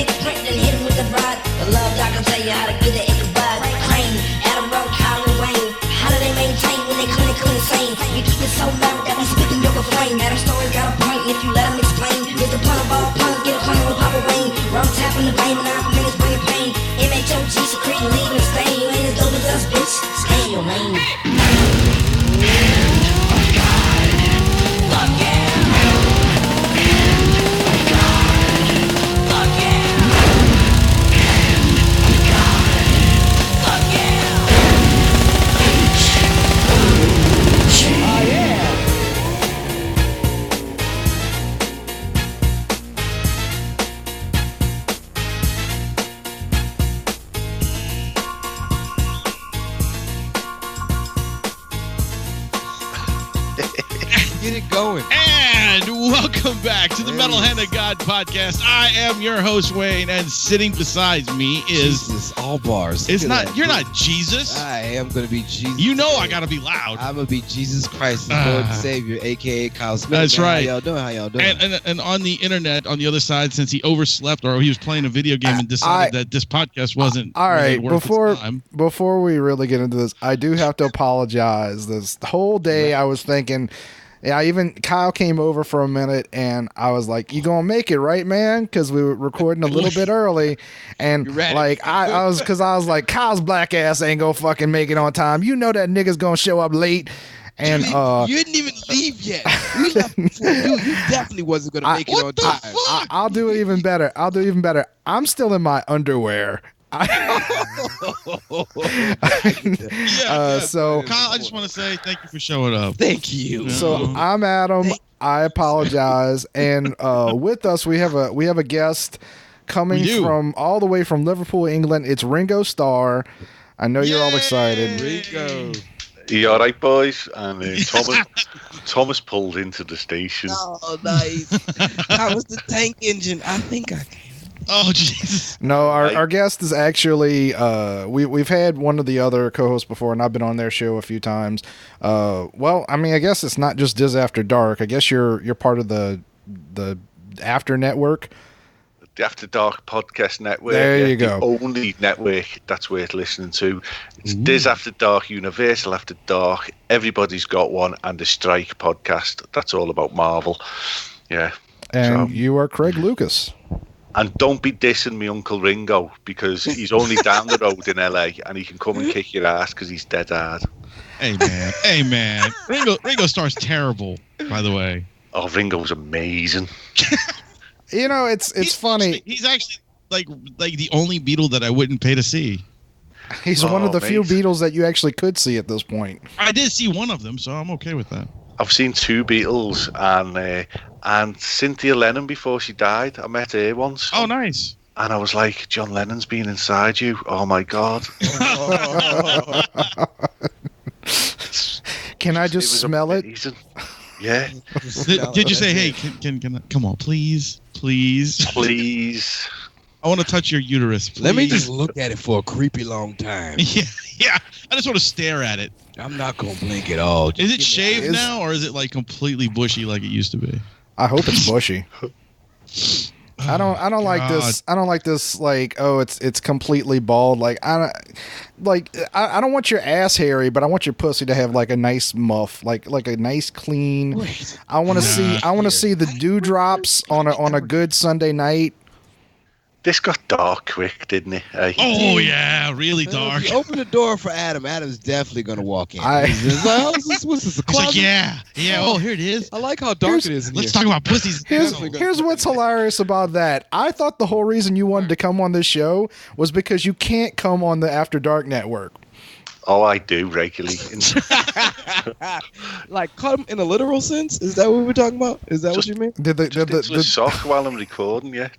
dick print and hit him with the rod. The love doctor tell you how to get it, Ichabod. Crane, Adam, Kyle and Wayne. How do they maintain when they clinically insane? You keep it so loud that we spitting your refrain. Adam story's got a point if you let him explain. Here's the pun of all puns, get a pun on Papa Wayne. Rum tapping the vein and 9 minutes bringing pain. MHOG secreting, leaving a stain. You ain't as dope as us, bitch. Stay in your lane. Get it going. And welcome back to the Metal Hand of God podcast. I am your host, Wayne, and sitting beside me is Jesus, all bars. It's not. You're not Jesus. I am gonna be Jesus. You know I gotta be loud. I'm gonna be Jesus Christ, the Lord and Savior, aka Kyle Smith. That's man. right. How y'all doing? And on the internet, on the other side, since he overslept or he was playing a video game and decided that this podcast wasn't all right. worth his time. Before we really get into this, I do have to apologize. This whole day I was thinking. Yeah, Kyle came over for a minute, and I was like, "You gonna make it, right, man?" Because we were recording a little bit early, and like I was like, "Kyle's black ass ain't gonna fucking make it on time. You know that nigga's gonna show up late." And you didn't even leave yet. We left before you. You definitely wasn't gonna make it on time. I'll do it even better. I'm still in my underwear. So Kyle, I just want to say thank you for showing up. Thank you. So I'm Adam. I apologize, and with us we have a guest coming from all the way from Liverpool, England. It's Ringo Starr. I know you're all excited. Ringo. You all right, boys? And Thomas pulled into the station. Oh, nice. How was the tank engine? I think I can. Oh, Jesus. No, our guest is actually we've had one of the other co-hosts before, and I've been on their show a few times. Well, I mean, I guess it's not just Dis After Dark. I guess you're part of the After Network. The After Dark podcast network. There you go. The only network that's worth listening to. It's Dis After Dark, Universal After Dark. Everybody's got one, and the Strike podcast. That's all about Marvel. Yeah. And you are Craig Lucas. And don't be dissing me Uncle Ringo, because he's only down the road in LA, and he can come and kick your ass because he's dead hard. Hey man. Ringo Starr's terrible, by the way. Oh, Ringo's amazing. You know, it's funny. He's actually like the only Beatle that I wouldn't pay to see. He's one of the few Beatles that you actually could see at this point. I did see one of them, so I'm okay with that. I've seen 2 Beatles and Cynthia Lennon before she died. I met her once. Oh, nice. And I was like, John Lennon's been inside you. Oh, my God. Can I just smell it? Yeah. Did you say, hey, can I, come on, please? Please. I want to touch your uterus, please. Let me just look at it for a creepy long time. Yeah. I just want to stare at it. I'm not going to blink at all. Is it shaved now, or is it like completely bushy like it used to be? I hope it's bushy. I don't like this. I don't like this. Like, oh, it's completely bald. Like, I don't want your ass hairy, but I want your pussy to have like a nice muff, like a nice clean. I want to see the dewdrops on a good Sunday night. This got dark quick, didn't it? Oh, yeah, really dark. If you open the door for Adam. Adam's definitely going to walk in. What's this, a closet? Like, yeah. Oh, here it is. I like how dark it is in Let's here. talk about pussies. Here's what's hilarious about that. I thought the whole reason you wanted to come on this show was because you can't come on the After Dark Network. Oh, I do regularly. Like, come in a literal sense? Is that what we're talking about? Is that what you mean? Did the sock while I'm recording, yeah.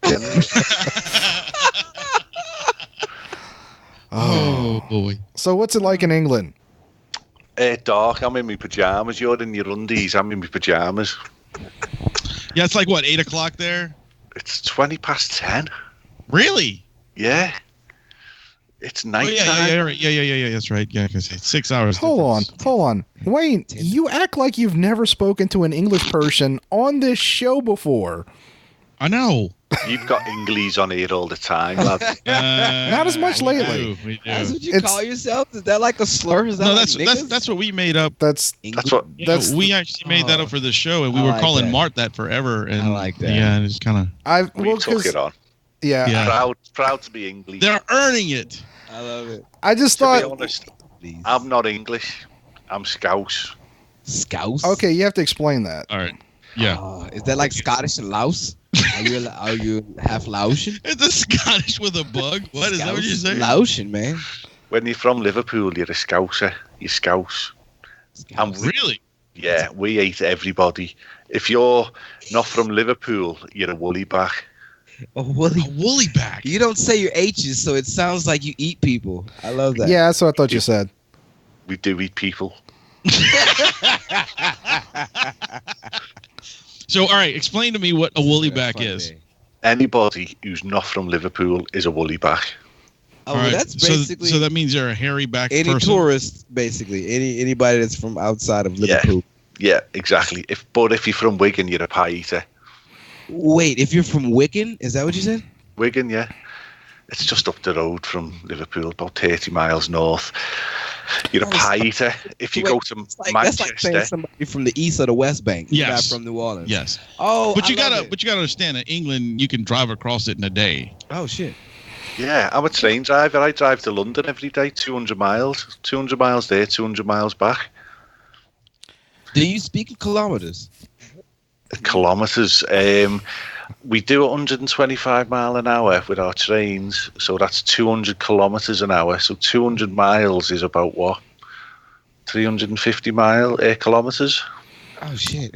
Oh, boy. So what's it like in England? Dark. I'm in my pajamas. You're in your undies. I'm in my pajamas. Yeah, it's like, what, 8 o'clock there? It's 10:20. Really? Yeah. It's nighttime. Yeah, that's right. Yeah, because it's 6 hours. Hold on. Wayne, you act like you've never spoken to an English person on this show before. I know. You've got Engleys on here all the time, lad. Not as much lately. We do. That's what you call yourself? Is that like a slur? Is that No, like that's what we made up. That's what. We actually made that up for the show, and we I were like calling that. Mart that forever. And I like that. Yeah, it's kind of We took it on. Yeah. Proud to be English. they're earning it. I love it. I just To be thought. honest, I'm not English. I'm Scouse. Scouse? Okay, you have to explain that. All right. Yeah. Is that like Scottish and Laos? Are you half Laotian? It's a Scottish with a bug. What is that? What you're saying? Laotian, man. When you're from Liverpool, you're a Scouser. You're Scouse. And Really? yeah, we hate everybody. If you're not from Liverpool, you're a woolly back. A woolly. A woolly back. You don't say your H's, so it sounds like you eat people. I love that. Yeah, that's what I thought you said. We do eat people. So, all right, explain to me what a woolly back Fun is. day. Anybody who's not from Liverpool is a woolly back. Oh, All well, right, that's basically so that means you're a hairy back any person. tourist, basically. Anybody that's from outside of Liverpool. Yeah, exactly. If you're from Wigan, you're a pie eater. Wait, if you're from Wigan, is that what you said? Wigan, yeah. It's just up the road from Liverpool, about 30 miles north. You're a pie eater. If you go to That's like Manchester, saying somebody from the east or the west bank. Yes. Not from New Orleans. Yes. Oh, But you I love gotta it. understand that England, you can drive across it in a day. Oh shit. yeah, I'm a train driver. I drive to London every day, 200 miles. 200 miles there, 200 miles back. Do you speak in kilometers? Kilometres. We do 125 mile an hour with our trains, so that's 200 kilometres an hour. So 200 miles is about what? 350 kilometres. Oh shit.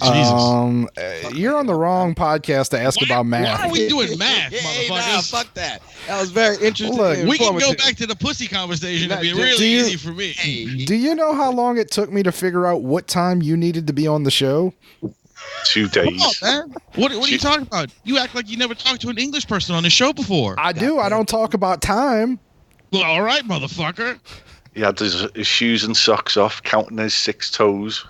You're on the wrong podcast to ask about math. Why are we doing math, Hey, nah, motherfuckers? fuck that. That was very interesting. Look, and We can go informative. back to the pussy conversation. It'd be Do really you- easy for me. Do you know how long it took me to figure out what time you needed to be on the show? 2 Come days. on, man. What are you talking about? You act like you never talked to an English person on the show before. I do. I don't talk about time. Well, all right, motherfucker. He had his shoes and socks off, counting his 6 toes.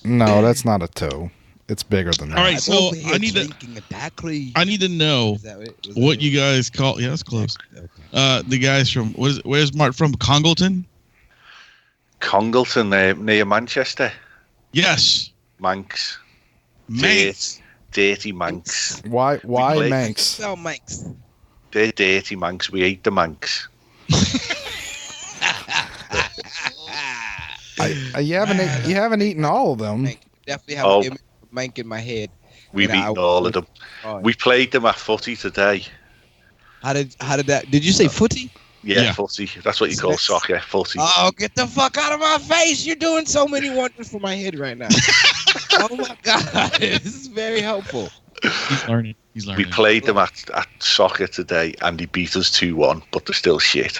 No, that's not a toe. It's bigger than that. All right, so over here I need to drinking a daiquiri. know Is that it? Was what that you guys call. Yeah, that's close. Okay. The guys from where's Mark from? Congleton. Congleton, near Manchester. Yes, Manx. Manx. Dirty Manx. Why play- Manx? Spell Manx. They're dirty Manx. We hate the Manx. You haven't eaten all of them. Mank. Definitely have Oh. an image of Mank in my head. We've And I eaten all of them. Oh, We played them at footy today. How did that? Did you say footy? Yeah, footy. That's what you call soccer, footy. Oh, get the fuck out of my face! You're doing so many wonders for my head right now. Oh my god, this is very helpful. He's learning. He's We learning. played them at soccer today, and they beat us 2-1, but they're still shit.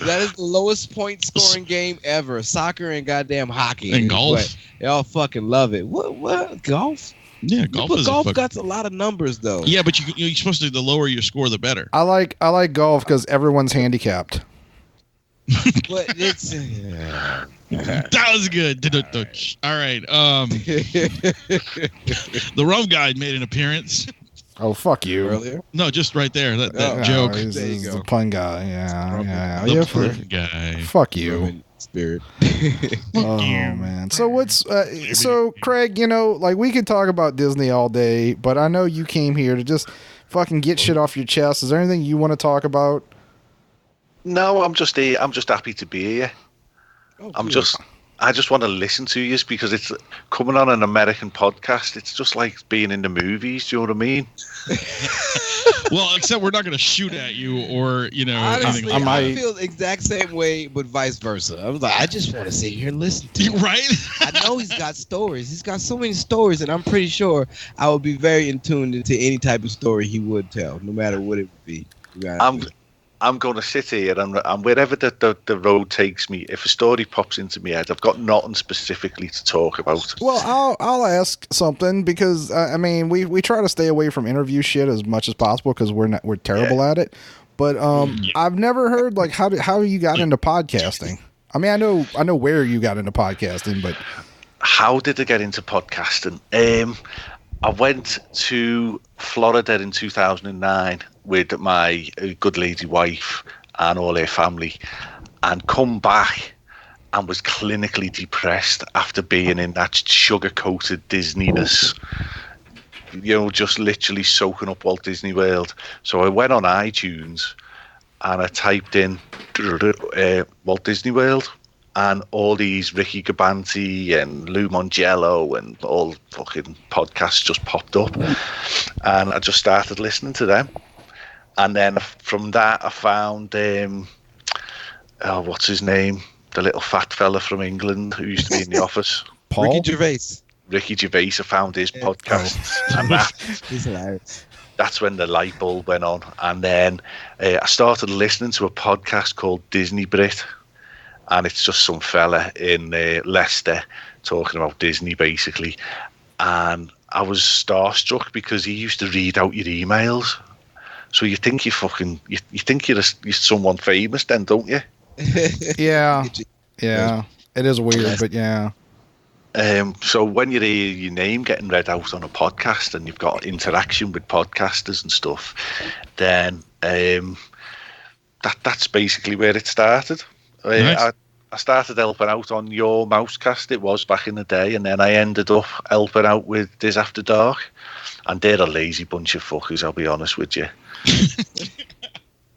That is the lowest point scoring game ever. Soccer and goddamn hockey And is golf. what- Y'all fucking love it. What golf? Yeah, golf But is golf a fuck. got a lot of numbers though. Yeah, but you're supposed to. The lower your score, the better. I like golf because everyone's handicapped. But it's That was good. All right. The Rum Guy made an appearance. Oh, fuck you. earlier. No, just right there. That Oh. joke. He's There you the go. pun guy. Yeah. The Yeah, Pun Guy. fuck you. Roman spirit. Oh man. So what's so Craig, like we could talk about Disney all day, but I know you came here to just fucking get shit off your chest. Is there anything you want to talk about? No, I'm just here. I'm just happy to be here. Oh, I just want to listen to you because it's coming on an American podcast. It's just like being in the movies. Do you know what I mean? Well, except we're not going to shoot at you or anything Honestly, like I that. feel the exact same way, but vice versa. I was like, I just want to sit here and listen to him. Right? I know he's got stories. He's got so many stories, and I'm pretty sure I would be very in tune into any type of story he would tell, no matter what it would be. I'm going to sit here and wherever the road takes me, if a story pops into my head, I've got nothing specifically to talk about. Well, I'll ask something because I mean we try to stay away from interview shit as much as possible because we're terrible at it. But I've never heard like how you got into podcasting. I mean I know where you got into podcasting, but how did I get into podcasting? I went to Florida in 2009 with my good lady wife and all her family, and come back and was clinically depressed after being in that sugar-coated Disneyness. Just literally soaking up Walt Disney World. So I went on iTunes and I typed in Walt Disney World, and all these Ricky Gabanti and Lou Mongello and all fucking podcasts just popped up, and I just started listening to them. And then from that, I found what's his name? The little fat fella from England who used to be in the office. Paul? Ricky Gervais. I found his podcasts, and He's hilarious. that's when the light bulb went on. And then I started listening to a podcast called Disney Brit, and it's just some fella in Leicester talking about Disney, basically. And I was starstruck because he used to read out your emails. So you think you think you're someone famous then, don't you? Yeah. It is weird, but yeah. So when you hear your name getting read out on a podcast and you've got interaction with podcasters and stuff, then that's basically where it started. Nice. I started helping out on your Mousecast, it was back in the day, and then I ended up helping out with Dis After Dark, and they're a lazy bunch of fuckers, I'll be honest with you.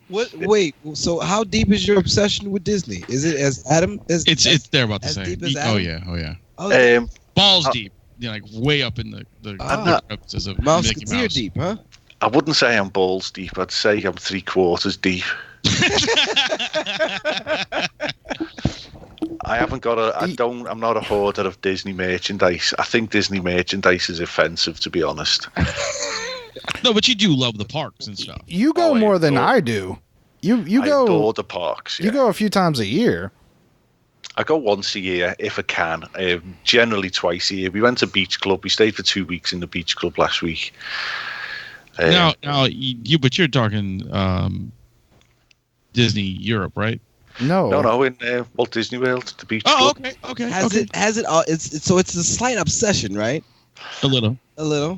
What? Wait. So, how deep is your obsession with Disney? Is it as Adam? It's they're about the as same. deep as Oh Adam? yeah. Oh, Balls deep. Like way up in the episodes of Mickey Mouseketeer Mouse. deep, huh? I wouldn't say I'm balls deep, I'd say I'm 3/4 deep. I haven't got I'm not a hoarder of Disney merchandise. I think Disney merchandise is offensive, to be honest. No, but you do love the parks and stuff. You go more than I do. You I go. adore the parks. Yeah. You go a few times a year. I go once a year if I can. Generally twice a year. We went to Beach Club. We stayed for 2 weeks in the Beach Club last week. Now, but you're talking Disney Europe, right? No, in Walt Disney World, the Beach Oh, Club. okay. Has it all? It's a slight obsession, right? A little.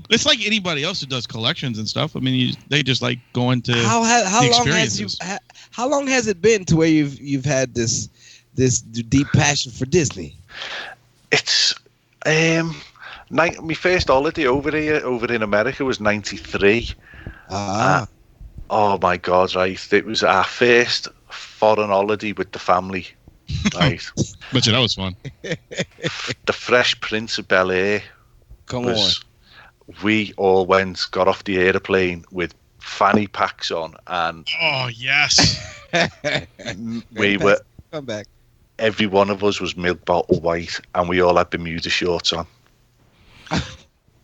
It's like anybody else who does collections and stuff. I mean, they just like going to how the long has how long has it been to where you've had this deep passion for Disney? It's my first holiday over in America was 93. Oh my God! Right, it was our first foreign holiday with the family. Right, but that was fun. The Fresh Prince of Bel-Air. Come on. We all got off the airplane with fanny packs on, and Oh yes. we were. Come back. Every one of us was milk bottle white, and we all had Bermuda shorts on.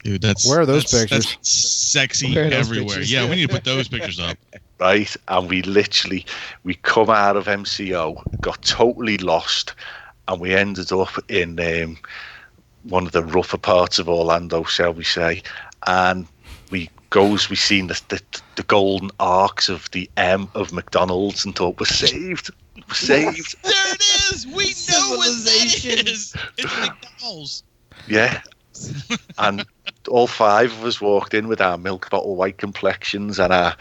Dude, where are those pictures? That's sexy Where are those everywhere. pictures? Yeah, we need to put those pictures up. Right, and we come out of MCO, got totally lost, and we ended up in one of the rougher parts of Orlando, shall we say, and we seen the golden arcs of the M of McDonald's and thought, we're saved. There it is. We know what that is. It's McDonald's. Yeah. And all 5 of us walked in with our milk bottle white complexions and our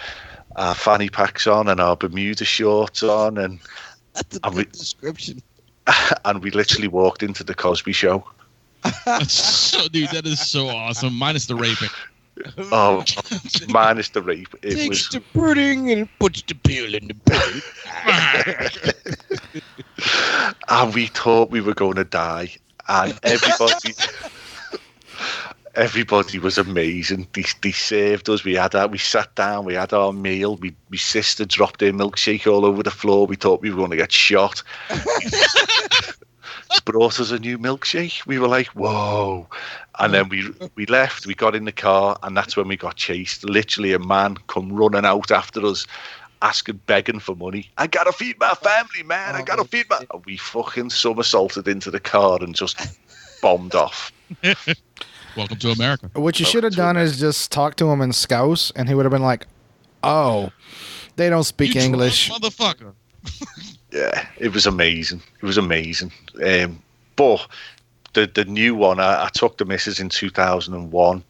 fanny packs on and our Bermuda shorts on, and That's a good description. and we literally walked into the Cosby Show. Dude, that is so awesome. Minus the raping. Oh, minus the rape. It Takes was the pudding and puts the peel in the pudding. And we thought we were going to die, and everybody was amazing. They served us. We sat down. We had our meal. My sister dropped her milkshake all over the floor. We thought we were going to get shot. Brought us a new milkshake. We were like, whoa. And then we left. We got in the car, and that's when we got chased. Literally, a man come running out after us, begging for money. I gotta feed my family, man. I gotta feed my. And we fucking somersaulted into the car and just bombed off. Welcome to America. What you should have done is just talk to him in Scouse, and he would have been like, "Oh, they don't speak You English." drunk motherfucker. Yeah, it was amazing. But the new one, I took the missus in 2001,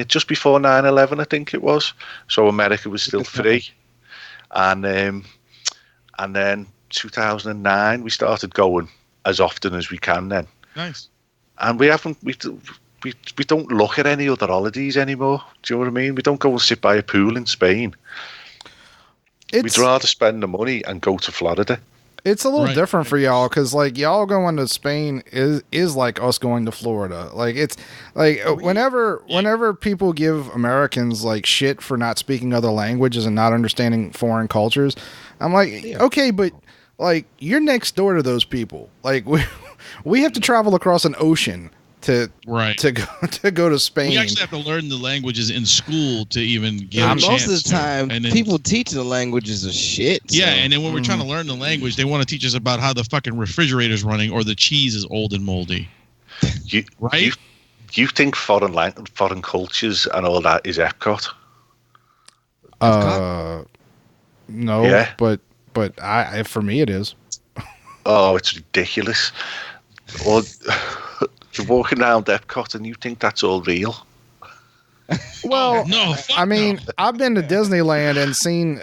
just before 9/11, I think it was. So America was still free, and then 2009 we started going as often as we can. Then Nice. and we don't look at any other holidays anymore. Do you know what I mean? We don't go and sit by a pool in Spain. We'd rather spend the money and go to Florida. It's a little Right. different for y'all because like y'all going to Spain is like us going to Florida. Like it's like whenever people give Americans like shit for not speaking other languages and not understanding foreign cultures, I'm like, okay, but like you're next door to those people. Like we have to travel across an ocean to go to Spain. We actually have to learn the languages in school to even get a chance. Most of the time, And then, people teaching the languages are shit. Yeah, so. and then when we're trying to learn the language, they want to teach us about how the fucking refrigerator's running or the cheese is old and moldy. Right? You think foreign cultures and all that is Epcot? No, Yeah. but I for me it is. Oh, it's ridiculous. Or you're walking around Epcot and you think that's all real. Well, No, I mean, I've been to Disneyland and seen.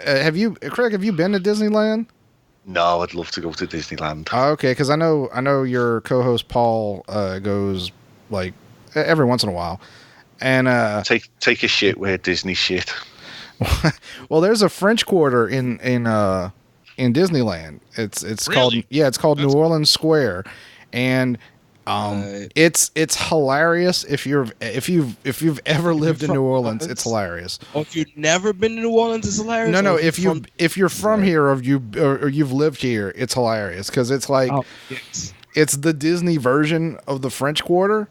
Craig? Have you been to Disneyland? No, I'd love to go to Disneyland. Oh, okay, because I know your co-host Paul goes like every once in a while, and Take a shit where Disney shit. well, there's a French Quarter in Disneyland. It's Really? called New Orleans Square, and it's hilarious if you've ever lived in New Orleans, it's hilarious. Or if you've never been to New Orleans, it's hilarious. No, Or if you're from here or you've lived here, it's hilarious because it's like yes. it's the Disney version of the French Quarter.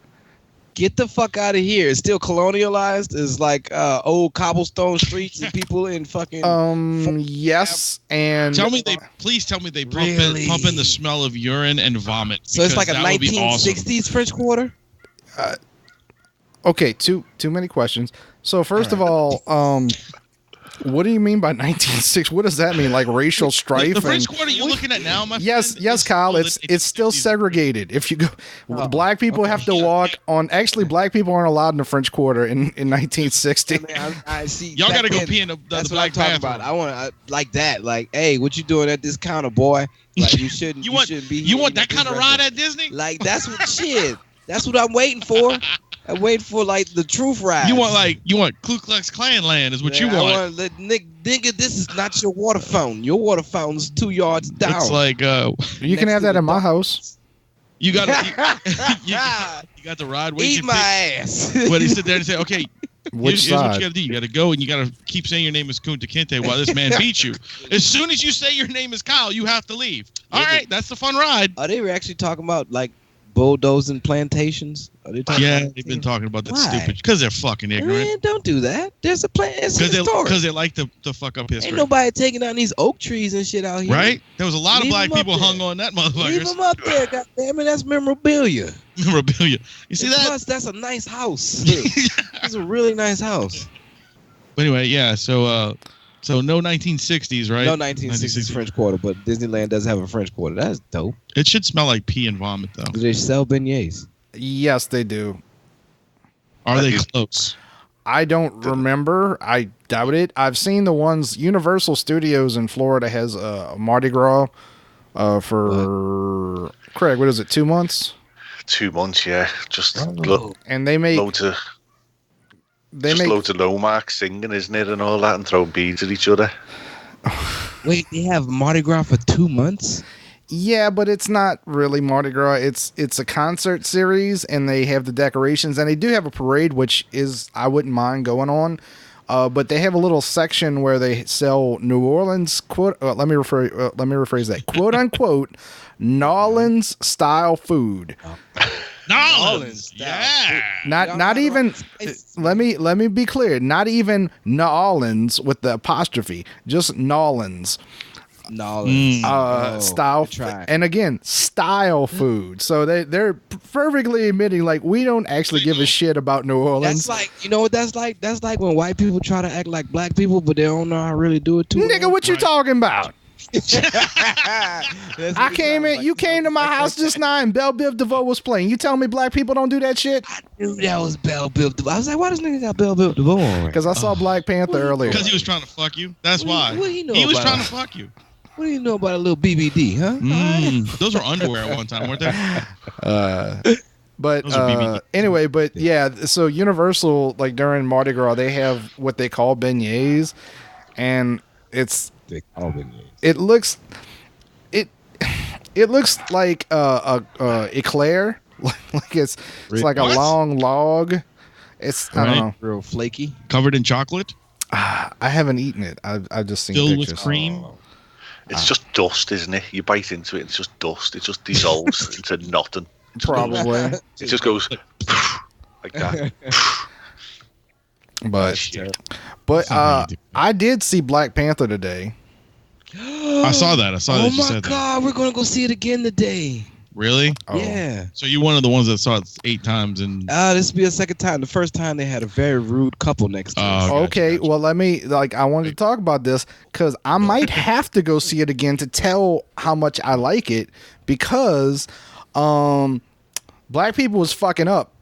Get the fuck out of here. It's still colonialized. It's like old cobblestone streets and people in fucking. Yes, and please tell me they Really? pump in the smell of urine and vomit. So it's like a because that would be 1960s awesome. French Quarter. okay, too many questions. So first of all, what do you mean by 1960? What does that mean? Like racial strife? The French and- Quarter you're looking at now, my Yes, friend, yes, is Kyle. still It's still 1960s. segregated. If you go, black people have to walk on. Actually, black people aren't allowed in the French Quarter in 1960. I see. Y'all back gotta go then, pee in the That's what Black I'm talking Panther. about. I want like that. Like, hey, what you doing at this counter, boy? Like, you shouldn't. You want shouldn't be. you here want at that this kind of restaurant. ride at Disney? Like, that's what shit. That's what I'm waiting for. I'm waiting for like the truth ride. You want Ku Klux Klan land is what you I want. Nigga, this is not your water fountain. Your water fountain's 2 yards down. It's like You can have that in my house. you got you got the ride. Eat my ass. But he sit there and say, okay, Which here's what side? you got to do. You got to go and you got to keep saying your name is Kunta Kinte while this man beats you. As soon as you say your name is Kyle, you have to leave. All right, that's the fun ride. Are they actually talking about like bulldozing plantations? Are they talking Yeah, about they've been talking about that Why? stupid because they're fucking ignorant. Man, don't do that. There's a plan. It's historic. Because they like to fuck up history. Ain't nobody taking down these oak trees and shit out here. Right? There was a lot Leave of black 'em up people there. hung on that Leave motherfuckers. them up there, goddammit. That's memorabilia. Memorabilia. You see that? Plus, that's a nice house. It's a really nice house. But anyway, yeah. So no 1960s, right? No 1960s French Quarter, but Disneyland does have a French Quarter. That's dope. It should smell like pee and vomit, though. Do they sell beignets? Yes, they do. Are they close? I don't remember. I doubt it. I've seen the ones. Universal Studios in Florida has Mardi Gras for Craig. What is it? 2 months? 2 months, yeah. Just And they make loads of they just make loads of Lomax singing, isn't it, and all that, and throwing beads at each other. Wait, they have Mardi Gras for 2 months? Yeah, but it's not really Mardi Gras. It's a concert series, and they have the decorations, and they do have a parade, which is I wouldn't mind going on. But they have a little section where they sell New Orleans let me rephrase that quote unquote Nolans style food. Nolans. Yeah. Not even. Let me be clear. Not even Nolans with the apostrophe. Just Nolans. Style and again style food. So they're perfectly admitting like we don't actually give a shit about New Orleans. That's like, you know what that's like when white people try to act like black people, but they don't know how to really do it too. Nigga, what you talking about? I came in. You came to my house just now, and Belle Biv DeVoe was playing. You telling me black people don't do that shit? I knew that was Belle Biv DeVoe. I was like, why does nigga got Belle Biv DeVoe on? Because I saw Black Panther earlier. Because he was trying to fuck you. That's why. What he know He was about trying it? to fuck you. What do you know about a little BBD, huh? Those were underwear at one time, weren't they? But Those are BBD. anyway, but yeah. So Universal, like during Mardi Gras, they have what they call beignets, and They call it. it looks like a eclair, like it's like a What? long log. It's I don't know. Real flaky. Covered in chocolate, I haven't eaten it. I've just seen filled pictures. with cream. It's just dust, isn't it? You bite into it, it's just dust. It just dissolves into nothing. Probably, It just goes like that. but I did see Black Panther today. I saw that. I saw that Oh you my said that. God, we're gonna go see it again today. Really? Oh. Yeah. So you're one of the ones that saw it 8 times and This will be a second time. The first time they had a very rude couple next to us. Oh, gotcha, Okay, gotcha. well, let me, I wanted to talk about this because I might have to go see it again to tell how much I like it because black people was fucking up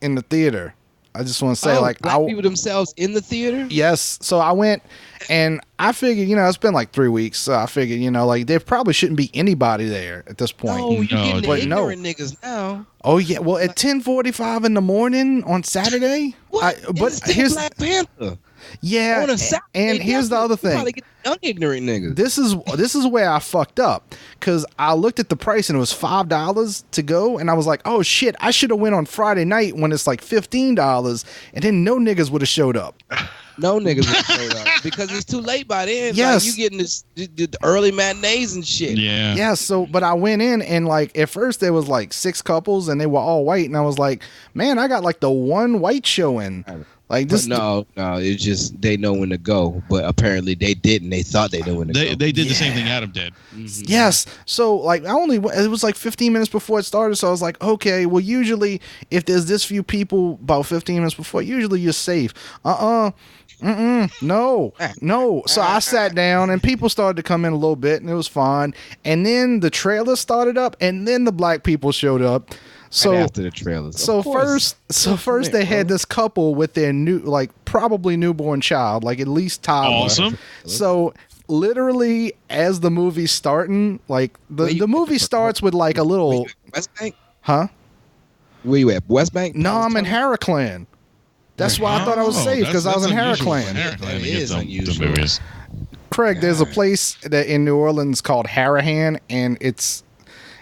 in the theater. I just want to say, black people themselves in the theater. yes. So I went and I figured, it's been like 3 weeks. So I figured, there probably shouldn't be anybody there at this point. No, you getting the but no. ignorant niggas now. Oh, yeah. Well, at 10:45 in the morning on Saturday. What? But It's still here's, Black Panther. yeah. On a Saturday, And here's the other you thing. probably get young ignorant niggas. This is where I fucked up because I looked at the price and it was $5 to go, and I was like, oh shit, I should have went on Friday night when it's like $15, and then no niggas would have showed up. No niggas would showed up because it's too late by then. Yes. Like, you getting the early matinees and shit. yeah. Yeah, so but I went in and like at first there was like 6 couples and they were all white, and I was like, man, I got like the one white showing. Like this. But no, it's just they know when to go, but apparently they didn't. They thought they knew when to They go. did the same thing Adam did. Yes. So like it was like 15 minutes before it started. So I was like, okay, well usually if there's this few people about 15 minutes before, usually you're safe. No. So I sat down and people started to come in a little bit and it was fine. And then the trailer started up and then the black people showed up. So Right after the trailers. So Of course. first they had this couple with their probably newborn child, like at least toddler. Awesome. So literally as the movie's starting, like the movie starts with like a little, West Bank? huh? Where you at? West Bank? No, I'm in Harriclan. That's why I thought I was safe because I was in Harriclan. That is unusual. Movies. Craig, there's a place that in New Orleans called Harahan, and it's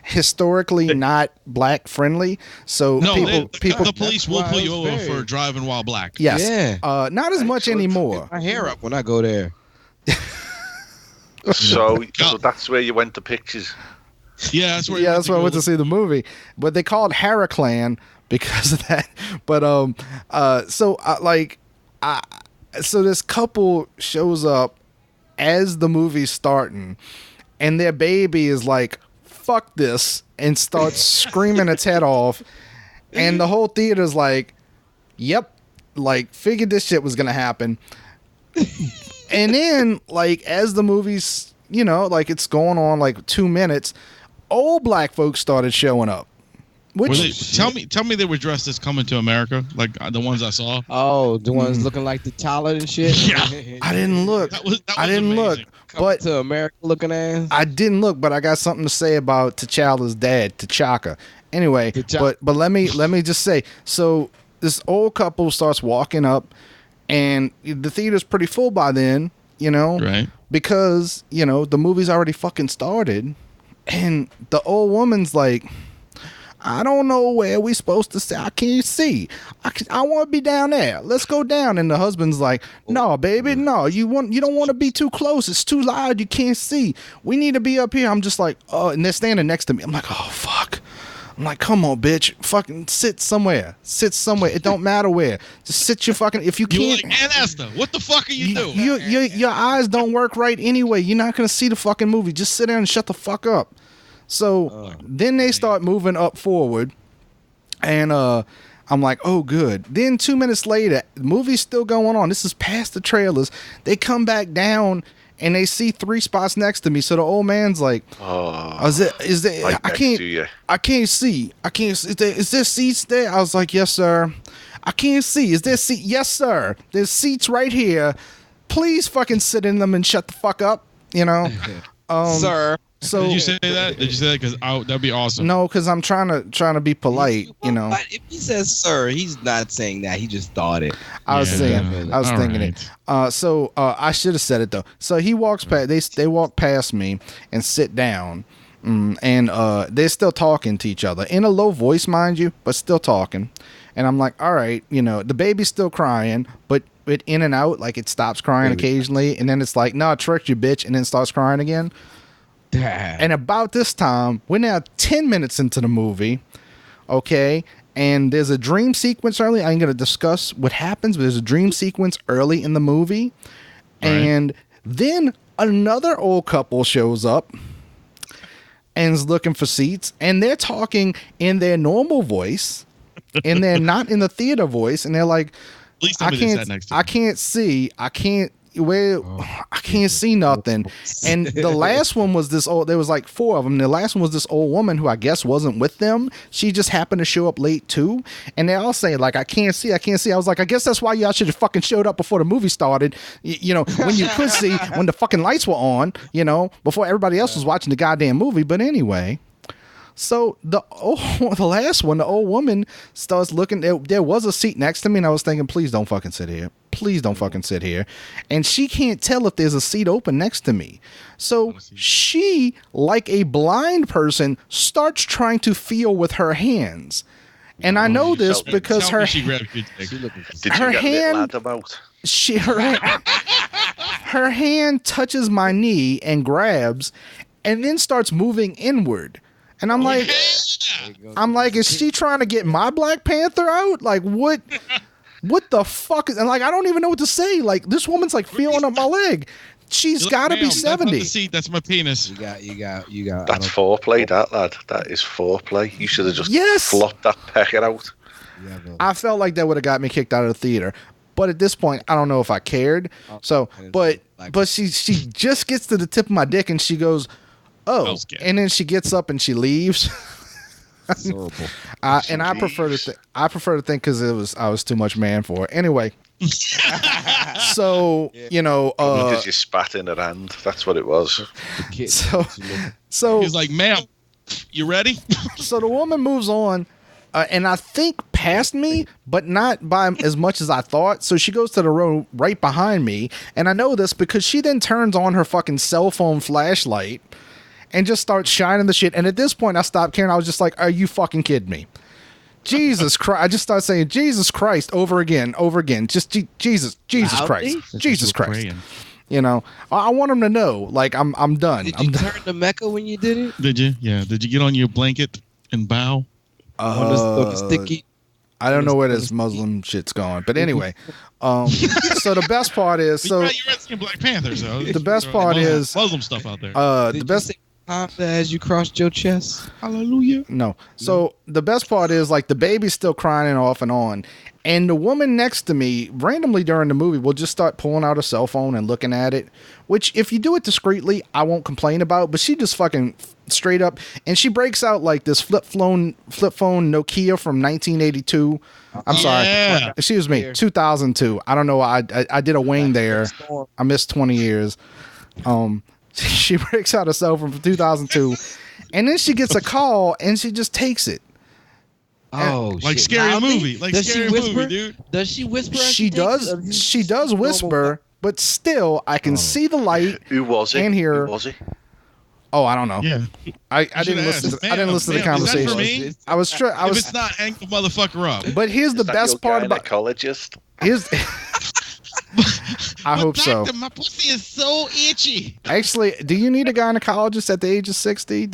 historically not black friendly. So No, people, the police will pull you over for driving while black. yes, Yeah. not as much anymore. My hair up when I go there. So that's where you went to pictures. Yeah, that's where. Yeah, that's why I went to see the movie. But they called Harriclan because of that. But so this couple shows up as the movie's starting, and their baby is like, "Fuck this," and starts screaming its head off, and the whole theater's like, "Yep," like figured this shit was gonna happen. And then, like, as the movie's, like it's going on like 2 minutes, old black folks started showing up. Which tell me they were dressed as Coming to America, like the ones I saw. Oh, the ones looking like the T'Challa and shit? Yeah. I didn't look. That was I didn't look. amazing. But to America looking ass. I didn't look, but I got something to say about T'Challa's dad, T'Chaka. Anyway, T'Chaka. but let me just say, so this old couple starts walking up, and the theater's pretty full by then, Right. because the movie's already fucking started, and the old woman's like, I don't know where we supposed to say. I can't see. I want to be down there. Let's go down. And the husband's like, no, baby, no. You don't want to be too close. It's too loud. You can't see. We need to be up here. I'm just like, oh, and they're standing next to me. I'm like, oh fuck. I'm like, come on, bitch. Fucking sit somewhere. Sit somewhere. It don't matter where. Just sit your fucking. If you You can't. like, Aunt Esther, what the fuck are you doing? Your eyes don't work right anyway. You're not gonna see the fucking movie. Just sit down and shut the fuck up. So then they start moving up forward, and I'm like, oh, good. Then 2 minutes later, the movie's still going on. This is past the trailers. They come back down, and they see 3 spots next to me. So the old man's like, is there Right I next can't to you. I can't see. Is there seats there? I was like, yes, sir. I can't see. Is there seat? Yes, sir. There's seats right here. Please fucking sit in them and shut the fuck up. You know, Sir. So Did you say that? Did you say that? Because that'd be awesome. no, because I'm trying to be polite. You know, But if he says sir, he's not saying that. He just thought it. I was thinking All it. So I should have said it though. So he walks past. They walk past me and sit down, and they're still talking to each other in a low voice, mind you, but still talking. And I'm like, all right, you know, the baby's still crying, but it in and out, like it stops crying occasionally, and then it's like, no, I tricked you, bitch, and then starts crying again. And about this time, we're now 10 minutes into the movie, okay? And there's a dream sequence early. I'm going to discuss what happens, but there's a dream sequence early in the movie. Right. And then another old couple shows up and is looking for seats, and they're talking in their normal voice, and they're not in the theater voice, and they're like, I can't see nothing. And the last one was this old, there was like 4 of them. The last one was this old woman who I guess wasn't with them. She just happened to show up late too. And they all saying like, I can't see. I was like, I guess that's why y'all should have fucking showed up before the movie started. You know, when you could see, when the fucking lights were on, you know, before everybody else was watching the goddamn movie. But anyway. So the last one, the old woman starts looking. There was a seat next to me, and I was thinking, please don't fucking sit here. Please don't fucking sit here. And she can't tell if there's a seat open next to me. So she, like a blind person, starts trying to feel with her hands. And I know this because her Did you her get hand, lit about? her hand touches my knee and grabs, and then starts moving inward. And I'm like, is she trying to get my Black Panther out? Like, what the fuck? And like, I don't even know what to say. Like, this woman's like feeling up my leg. She's got to be 70. That's the seat. That's my penis. You got. That's foreplay, that lad. That is foreplay. You should have just flopped that pecker out. I felt like that would have got me kicked out of the theater. But at this point, I don't know if I cared. So, but she just gets to the tip of my dick and she goes, oh, and then she gets up and she leaves. And I prefer to think because I was too much man for it. Anyway, so you know, because you spat in her hand. That's what it was. So he's like, ma'am, you ready? So the woman moves on. And I think past me, but not by as much as I thought. So she goes to the row right behind me. And I know this because she then turns on her fucking cell phone flashlight and just starts shining the shit. And at this point, I stopped caring. I was just like, are you fucking kidding me? Jesus Christ. I just started saying, Jesus Christ, over again. Just Jesus Christ. Jesus Christ. Praying. You know, I want them to know, like, I'm done. Did you turn to Mecca when you did it? Did you? Yeah. Did you get on your blanket and bow? Sticky. I don't know where this Muslim shit's going, but anyway. So the best part is, you're asking Black Panther, so the best part is Muslim stuff out there. The best as you crossed your chest. Hallelujah. No. So the best part is, like, the baby's still crying off and on, and the woman next to me randomly during the movie will just start pulling out her cell phone and looking at it, which if you do it discreetly, I won't complain about, but she just fucking straight up, and she breaks out like this flip phone Nokia from 1982. I'm sorry. Excuse me, 2002. I don't know. I did a wing there. I missed 20 years. She breaks out a cell phone from 2002, and then she gets a call and she just takes it. Oh, like shit. Scary Movie, like does Scary Movie, dude. Does she whisper? She does whisper, but still, I can see the light. Who was it? And hear. Who was it? Oh, I don't know. Yeah, I didn't listen. I didn't listen to the conversation. Is that for me? I was. If it's not, hang the motherfucker up. But here's the best part about. Gynecologist. I hope so. My pussy is so itchy. Actually, do you need a gynecologist at the age of 60?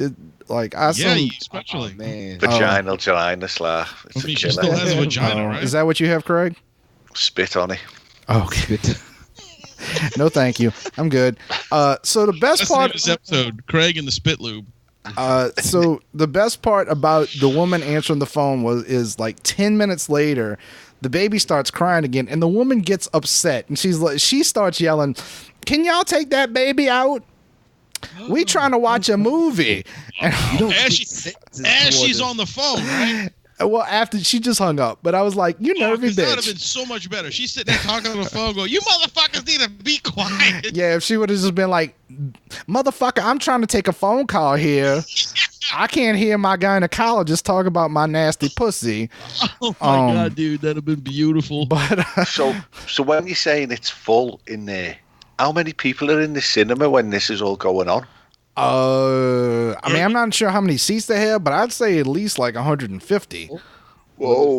Especially. Man. Vaginal gyrus laugh. I mean, she still has a vagina, right? Is that what you have, Craig? Spit on it. Okay. No, thank you. I'm good. So the best part of this episode, Craig and the Spit Lube. So the best part about the woman answering the phone is like 10 minutes later, the baby starts crying again, and the woman gets upset, and she starts yelling, "Can y'all take that baby out? We trying to watch a movie." And As she's on the phone, right? well, after she just hung up, but I was like, "You nervy That would have bitch." been so much better. She's sitting there talking on the phone, going, "You motherfuckers need to be quiet." Yeah, if she would have just been like, "Motherfucker, I'm trying to take a phone call here. I can't hear my gynecologist talk about my nasty pussy." Oh my god, dude, that'd have been beautiful. But So when you're saying it's full in there, how many people are in the cinema when this is all going on? I mean, I'm not sure how many seats they have, but I'd say at least like 150. Whoa!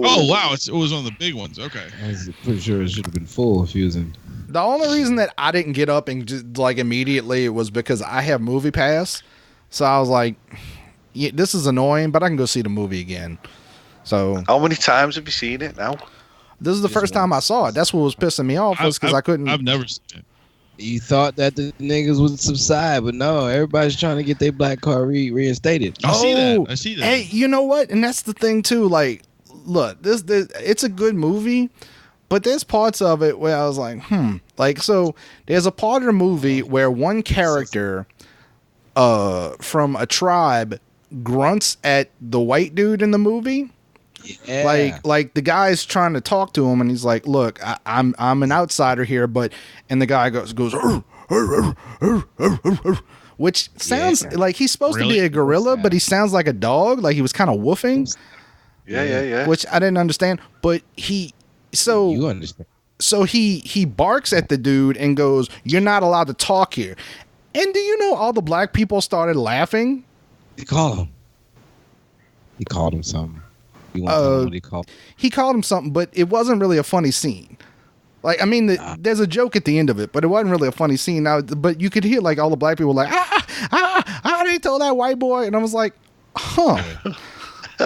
Oh wow, it was on the big ones. Okay. I was pretty sure it should have been full if he was in. The only reason that I didn't get up and just like immediately was because I have Movie Pass, so I was like, yeah, "This is annoying, but I can go see the movie again." So How many times have you seen it now? this is the first time I saw it. That's what was pissing me off was because I couldn't. I've never seen it. You thought that the niggas would subside, but no, everybody's trying to get their black card reinstated. I see that. Hey, you know what? And that's the thing too. Like, look, this it's a good movie, but there's parts of it where I was like, Like, so there's a part of the movie where one character, from a tribe, grunts at the white dude in the movie. Yeah. Like the guy's trying to talk to him, and he's like, "Look, I'm an outsider here," and the guy goes, "Arr, arr, arr, arr, arr," which sounds like he's supposed to be a gorilla, but he sounds like a dog, like he was kind of woofing. Yeah. Which I didn't understand, but You understand? so he barks at the dude and goes, "You're not allowed to talk here." And do you know all the black people started laughing? He called him something. You want to know what he called? He called him something, but it wasn't really a funny scene. Like, I mean, there's a joke at the end of it, but it wasn't really a funny scene. Now, but you could hear like all the black people like, they told that white boy, and I was like, huh.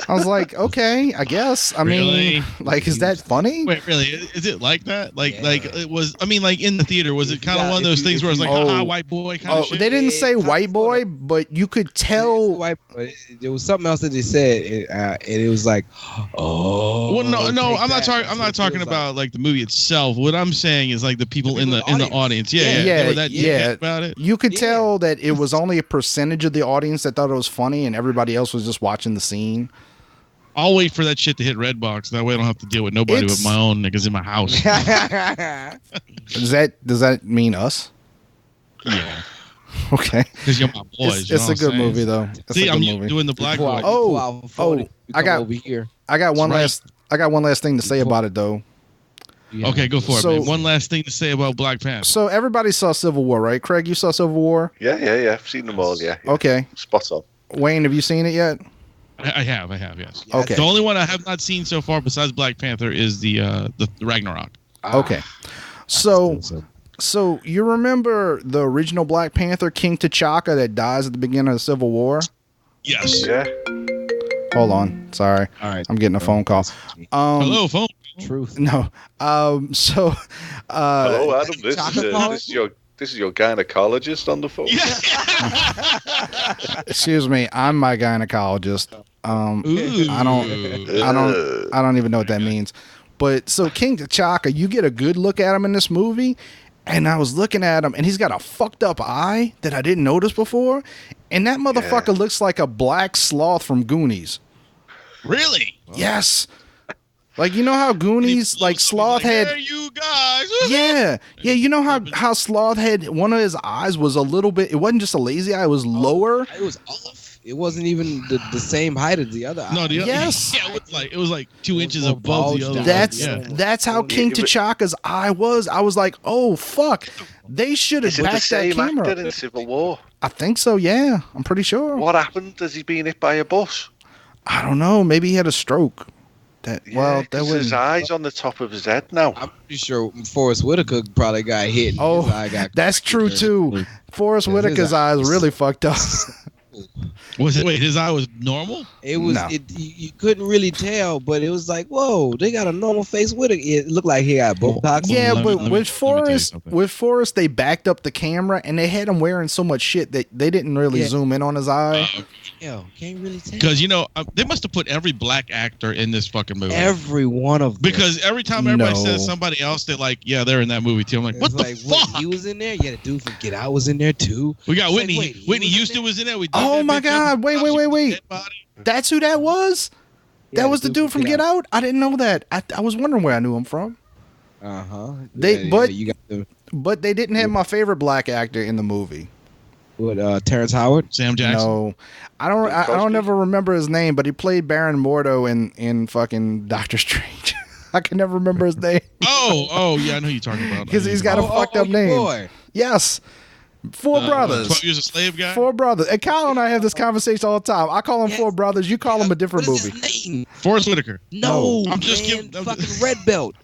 I was like, okay, I guess. I mean, like, is that funny? Wait, really? Is it like that? Like it was? I mean, like in the theater, was it kind of one of those things where it's like, white boy kind of shit? They didn't say white boy, but you could tell. There was something else that they said, and it was like, oh. Well, no, I'm not talking. I'm not talking about like the movie itself. What I'm saying is like the people in the audience. Yeah. About it. You could tell that it was only a percentage of the audience that thought it was funny, and everybody else was just watching the scene. I'll wait for that shit to hit Redbox. That way I don't have to deal with nobody but my own niggas in my house. Does that mean us? Yeah. Okay. Because you're my boys. It's a good movie though. See, I'm doing the black boy. I got one last thing to say about it though. Yeah. Okay, go for it, man. One last thing to say about Black Panther. So everybody saw Civil War, right? Craig, you saw Civil War? Yeah. I've seen them all. Yeah. Okay. Spot on. Wayne, have you seen it yet? I have, yes. Okay. The only one I have not seen so far besides Black Panther is the Ragnarok. Okay. So you remember the original Black Panther, King T'Chaka, that dies at the beginning of the Civil War? Yes. Yeah. Hold on. Sorry. All right. I'm getting a phone call. Hello, phone. Truth. No. Hello, Adam. This is your gynecologist on the phone. Excuse me. I'm my gynecologist. I don't even know what that means. But so King T'Chaka, you get a good look at him in this movie, and I was looking at him, and he's got a fucked up eye that I didn't notice before, and that motherfucker looks like a black sloth from Goonies. Really? Yes. Like, you know how Goonies, like Sloth had. There you guys. Yeah. You know how Sloth had one of his eyes was a little bit. It wasn't just a lazy eye. It was lower. It was off. It wasn't even the same height as the other eye. No, the other. Yes. Yeah, it was like 2 inches above the other. That's how King T'Chaka's eye was. I was like, oh fuck, they should have backed that camera. Actor in Civil War? I think so. Yeah, I'm pretty sure. What happened? Has he been hit by a bus? I don't know. Maybe he had a stroke. His eyes on the top of his head now. I'm pretty sure Forrest Whitaker probably got hit. Oh, that's true too. Forrest Whitaker's eyes really fucked up. Wait, his eye was normal? It was. No. You couldn't really tell, but it was like, whoa, they got a normal face with it. It looked like he got Botox. Yeah, let me- but let me- with let me tell you Forrest, something. they backed up the camera and they had him wearing so much shit that they didn't really Yeah. zoom in on his eye. Hell, can't really tell. Because they must have put every black actor in this fucking movie. Every one of them. Because every time everybody No. says somebody else, they're like, yeah, they're in that movie too. I'm like, It's what the like, fuck? He was in there. Yeah, the dude from Get Out was in there too. We got It's like, Whitney. wait, he Whitney was in Houston there? was in there. We dug Oh that my bitch up. God, wait. Dead body. That's who that was? Yeah, That was the dude from Get Out? I didn't know that. I was wondering where I knew him from. But you got the But they didn't have my favorite black actor in the movie. Terrence Howard. Sam Jackson. No, I don't ever remember his name, but he played Baron Mordo in fucking Doctor Strange. I can never remember his name Oh, yeah, I know who you're talking about. because he's got a fucked up name. Boy. Yes, Four Brothers. 12 Years a Slave guy. Four Brothers. And Kyle and I have this conversation all the time. I call him Yes. Four Brothers. You call him a different What is movie. his name? Forrest Whitaker. No, I'm just man, kidding. fucking Red Belt.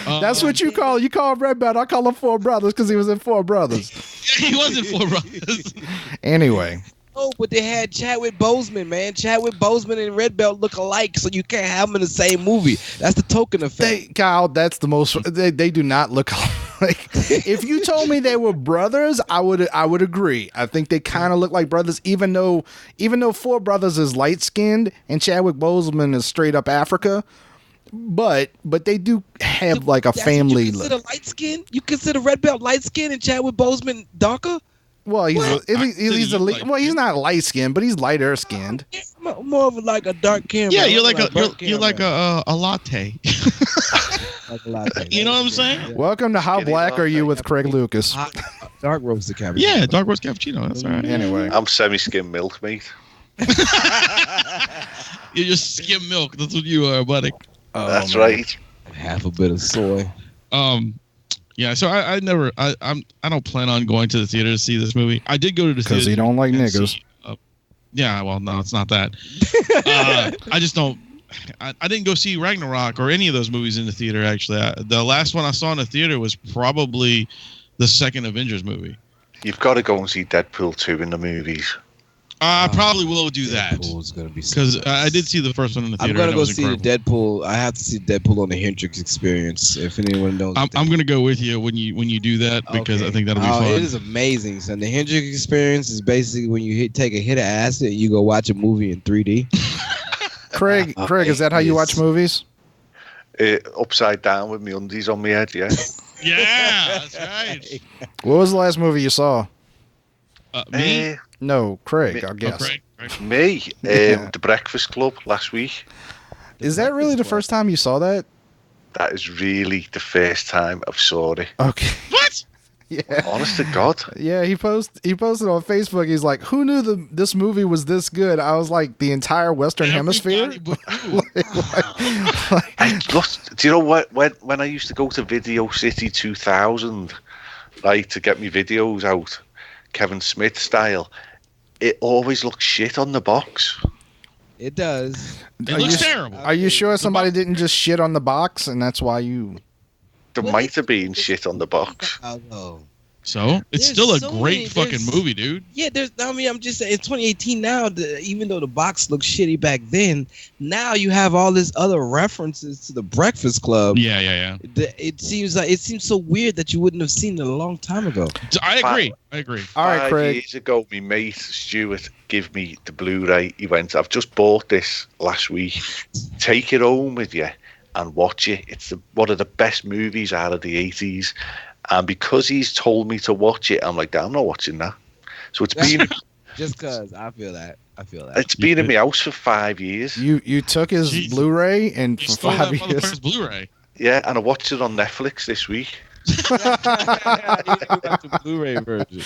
That's what you call. You call him Red Belt. I call him Four Brothers because he was in Four Brothers. He wasn't Four Brothers. Anyway, Oh, but they had Chadwick Boseman, man. Chadwick Boseman and Red Belt look alike, so you can't have them in the same movie. That's the token effect. Kyle, that's the most. They do not look alike. If you told me they were brothers, I would agree. I think they kind of look like brothers, even though Four Brothers is light skinned and Chadwick Boseman is straight up Africa. But they do have like a That's family what you consider look. light skin? You consider Red Belt light skin and Chadwick Boseman darker? Well, he's What? he's not light skinned, but he's lighter skinned. More of like a dark camera. Yeah, you're like burnt you're like camera. a latte. Like a latte. You know what I'm saying? Welcome to How Skinny Black Are You latte. with Craig Lucas. Hot, dark roasted cabbage. Yeah, dark roast cappuccino. That's all right. Anyway, I'm semi-skim milk, mate. You just skim milk. That's what you are, buddy. That's right. Half a bit of soy. Yeah. So I don't plan on going to the theater to see this movie. I did go to the theater because he don't like and niggas. see, yeah. Well, no, it's not that. I just don't. I didn't go see Ragnarok or any of those movies in the theater. Actually, the last one I saw in the theater was probably the second Avengers movie. You've got to go and see Deadpool 2 in the movies. I probably will do that Deadpool's gonna be because I did see the first one in the theater. I'm gonna and it go was see the incredible. Deadpool. I have to see Deadpool on the Hendrix Experience. If anyone knows, I'm gonna go with you when you do that because I think that'll be fun. It is amazing, son. The Hendrix Experience is basically when you take a hit of acid and you go watch a movie in 3D. Craig, is that how you watch movies? Upside down with me undies on my head, yeah. Yeah, that's right. What was the last movie you saw? Me? No, Craig, Me- I guess. Craig. Me, Yeah. The Breakfast Club last week. Is that really the first time you saw that? That is really the first time I've saw it. Okay. What? Yeah. Honest to God. Yeah, he posted on Facebook. He's like, "Who knew this movie was this good?" I was like, "The entire Western Hemisphere." Everybody but you. Do you know what? When I used to go to Video City 2000, like to get me videos out, Kevin Smith style, it always looked shit on the box. It does. It looks terrible. Are you sure somebody didn't just shit on the box and that's why you? There Well, might have been shit on the box. Oh. So it's There's still a so great many- fucking there's- movie, dude. Yeah, I'm just saying, in 2018 now, even though the box looked shitty back then, now you have all this other references to the Breakfast Club. Yeah. It seems so weird that you wouldn't have seen it a long time ago. I agree. All right, 5 Craig. years ago, my mate Stuart gave me the Blu-ray. He went, "I've just bought this last week. Take it home with you and watch it. It's one of the best movies out of the 80s." And because he's told me to watch it, I'm like, I'm not watching that. So it's been Just because I feel that. it's been in my house for 5 years. You took his Jeez. Blu-ray and You for stole that 5 years. motherfucker's Blu-ray. Yeah, and I watched it on Netflix this week. the Blu-ray version.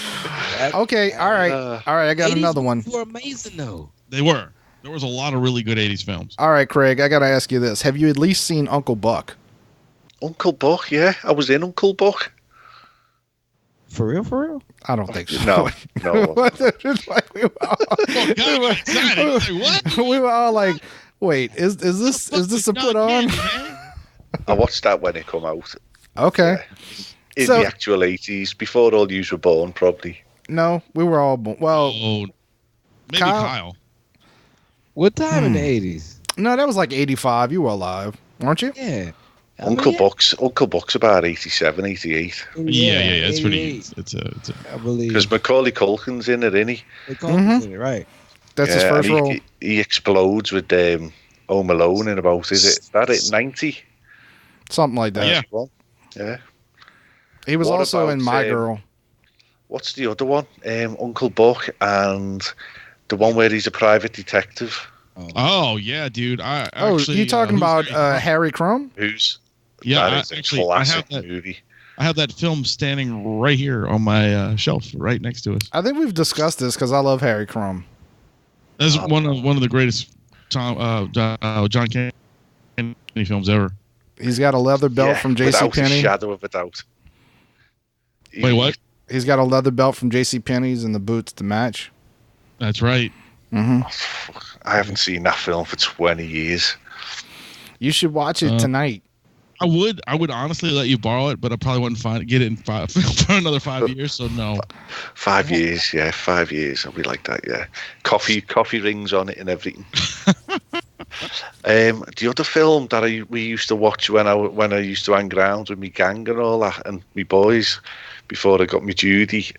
Okay, all right. I got another one. Were amazing though. They were. There was a lot of really good 80s films. All right, Craig, I got to ask you this: have you at least seen Uncle Buck? Uncle Buck, yeah, I was in Uncle Buck. For real? I don't think so. No. It's like we were all, Oh, God, I'm excited. I was like, what? we were all like, "Wait, is this a put on?" I watched that when it come out. Okay. In So- the actual 80s, before all yous were born, probably. No, we were all well. Oh, Maybe Kyle? Kyle. What time in the 80s? No, that was like 85. You were alive, weren't you? Yeah. Uncle Buck's about 87, 88. Yeah. It's pretty. 88. It's a I believe. Because Macaulay Culkin's in it, isn't he? They call it, right? That's his first and role. he explodes with Home Alone in about, is it 90? Something like that. Yeah. Yeah. He was What also in about, My Girl. What's the other one? Uncle Buck and the one where he's a private detective. Oh yeah, dude. You talking about Harry Crumb? That is a classic movie. I have that film standing right here on my shelf, right next to us. I think we've discussed this because I love Harry Crumb. That's one of the greatest John Candy films ever. He's got a leather belt from Without a JCPenney. shadow of a doubt. Wait, what? He's got a leather belt from JCPenney's and the boots to match. That's right. Mm-hmm. I haven't seen that film for 20 years. You should watch it tonight. I would honestly let you borrow it, but I probably wouldn't get it in for another 5 years. So no. 5 years, yeah, 5 years. I'll be like that, yeah. Coffee rings on it and everything. The other film that we used to watch when I used to hang around with me gang and all that, and me boys before I got me Judy,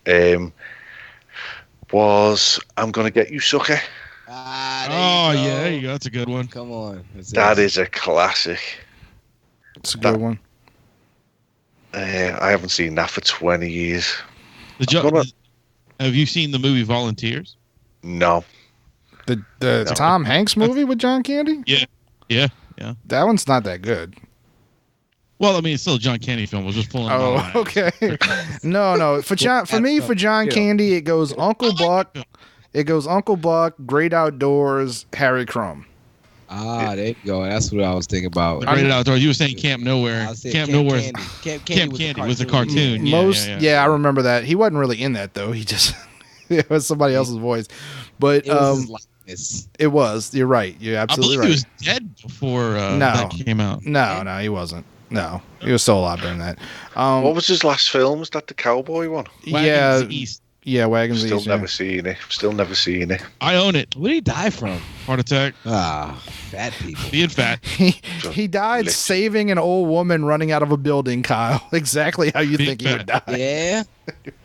was I'm Gonna Get You, Sucker. Yeah, there you go. That's a good one. Come on. That is a classic. It's a good one. I haven't seen that for 20 years. Have you seen the movie Volunteers? No. The Tom Hanks movie with John Candy? Yeah. That one's not that good. Well, I mean, it's still a John Candy film. It was just pulling. Oh, okay. No. For John Candy, it goes Uncle Buck. It goes Uncle Buck, Great Outdoors, Harry Crumb. There you go. That's what I was thinking about. Great Outdoors. You were saying Camp Nowhere. Camp Nowhere. Camp Candy was a cartoon. Yeah, I remember that. He wasn't really in that though. He just it was somebody else's voice. But it was his likeness. It was. You're right. You're absolutely right. I believe he was dead before that came out. No, he wasn't. No, he was still alive during that. What was his last film? Was that the cowboy one? Wagons East. Yeah, Wagons East. Still never seen it. I own it. What did he die from? Heart attack. Fat people. Being fat. He died saving an old woman running out of a building, Kyle. Exactly how you think he would die. Yeah.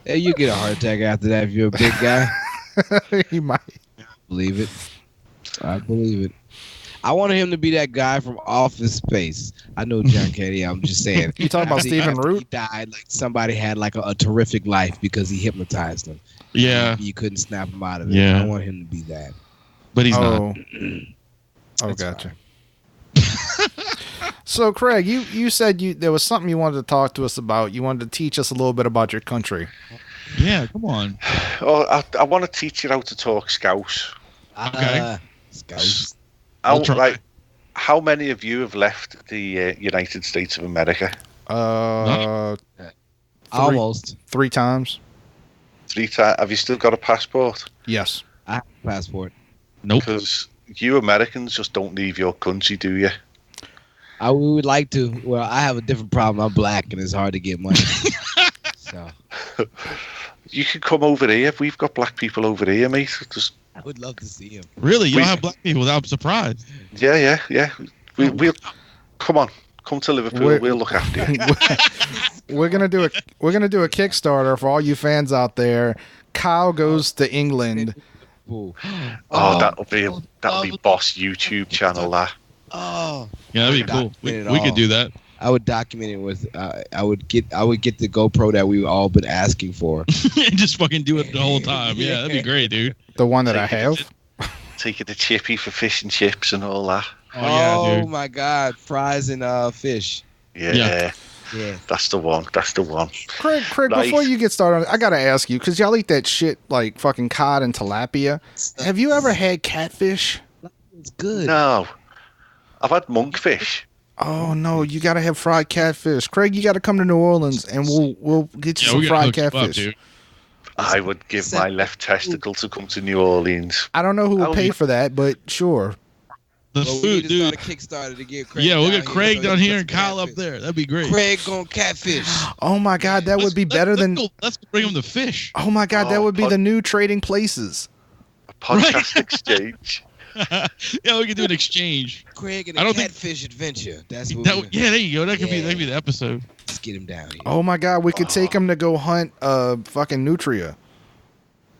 You get a heart attack after that if you're a big guy. He might. I believe it. I wanted him to be that guy from Office Space. I know John Candy. I'm just saying. You talking about Stephen Root? He died like somebody had like a terrific life because he hypnotized them. Yeah. You couldn't snap him out of it. Yeah. I want him to be that. But he's not. Gotcha. So, Craig, you said there was something you wanted to talk to us about. You wanted to teach us a little bit about your country. Yeah, come on. Oh, I want to teach you how to talk Scouse. Okay. Scouse. How many of you have left the United States of America? Almost 3 times. 3 times. Have you still got a passport? Yes. I have a passport. Nope. Because you Americans just don't leave your country, do you? We would like to. Well, I have a different problem. I'm black and it's hard to get money. So you could come over here. We've got black people over here, mate. I would love to see him. Really? You don't have black people? I'm surprised. Yeah. We'll come on. Come to Liverpool. We'll look after you. We're gonna do a Kickstarter for all you fans out there. Kyle goes to England. That'll be Boss YouTube channel. That. Oh. Yeah, that'd be cool. We could do that. I would document it with. I would get the GoPro that we've all been asking for. And just fucking do it the whole time. Yeah, that'd be great, dude. The one that I have. Take it to Chippy for fish and chips and all that. Oh, my God, fries and fish. Yeah. That's the one. Craig, before you get started, I gotta ask you because y'all eat that shit like fucking cod and tilapia. Have you ever had catfish? It's good. No, I've had monkfish. Oh no, you gotta have fried catfish, Craig. You gotta come to New Orleans and we'll get you some fried catfish. I would give my left testicle to come to New Orleans. I don't know who would pay for that, but sure. The food, dude. Start a Kickstarter to get Craig. Yeah, we'll get Craig down here and Kyle up there. That'd be great. Craig going catfish. Oh my God, that would be better than. Let's bring him the fish. Oh my God, that would be the new Trading Places. Podcast exchange. Yeah, we can do an exchange. Craig and I a don't think- catfish adventure. That's what Yeah, there you go. That could Yeah. be the episode. Let's get him down here. Oh my God, we could take him to go hunt fucking nutria.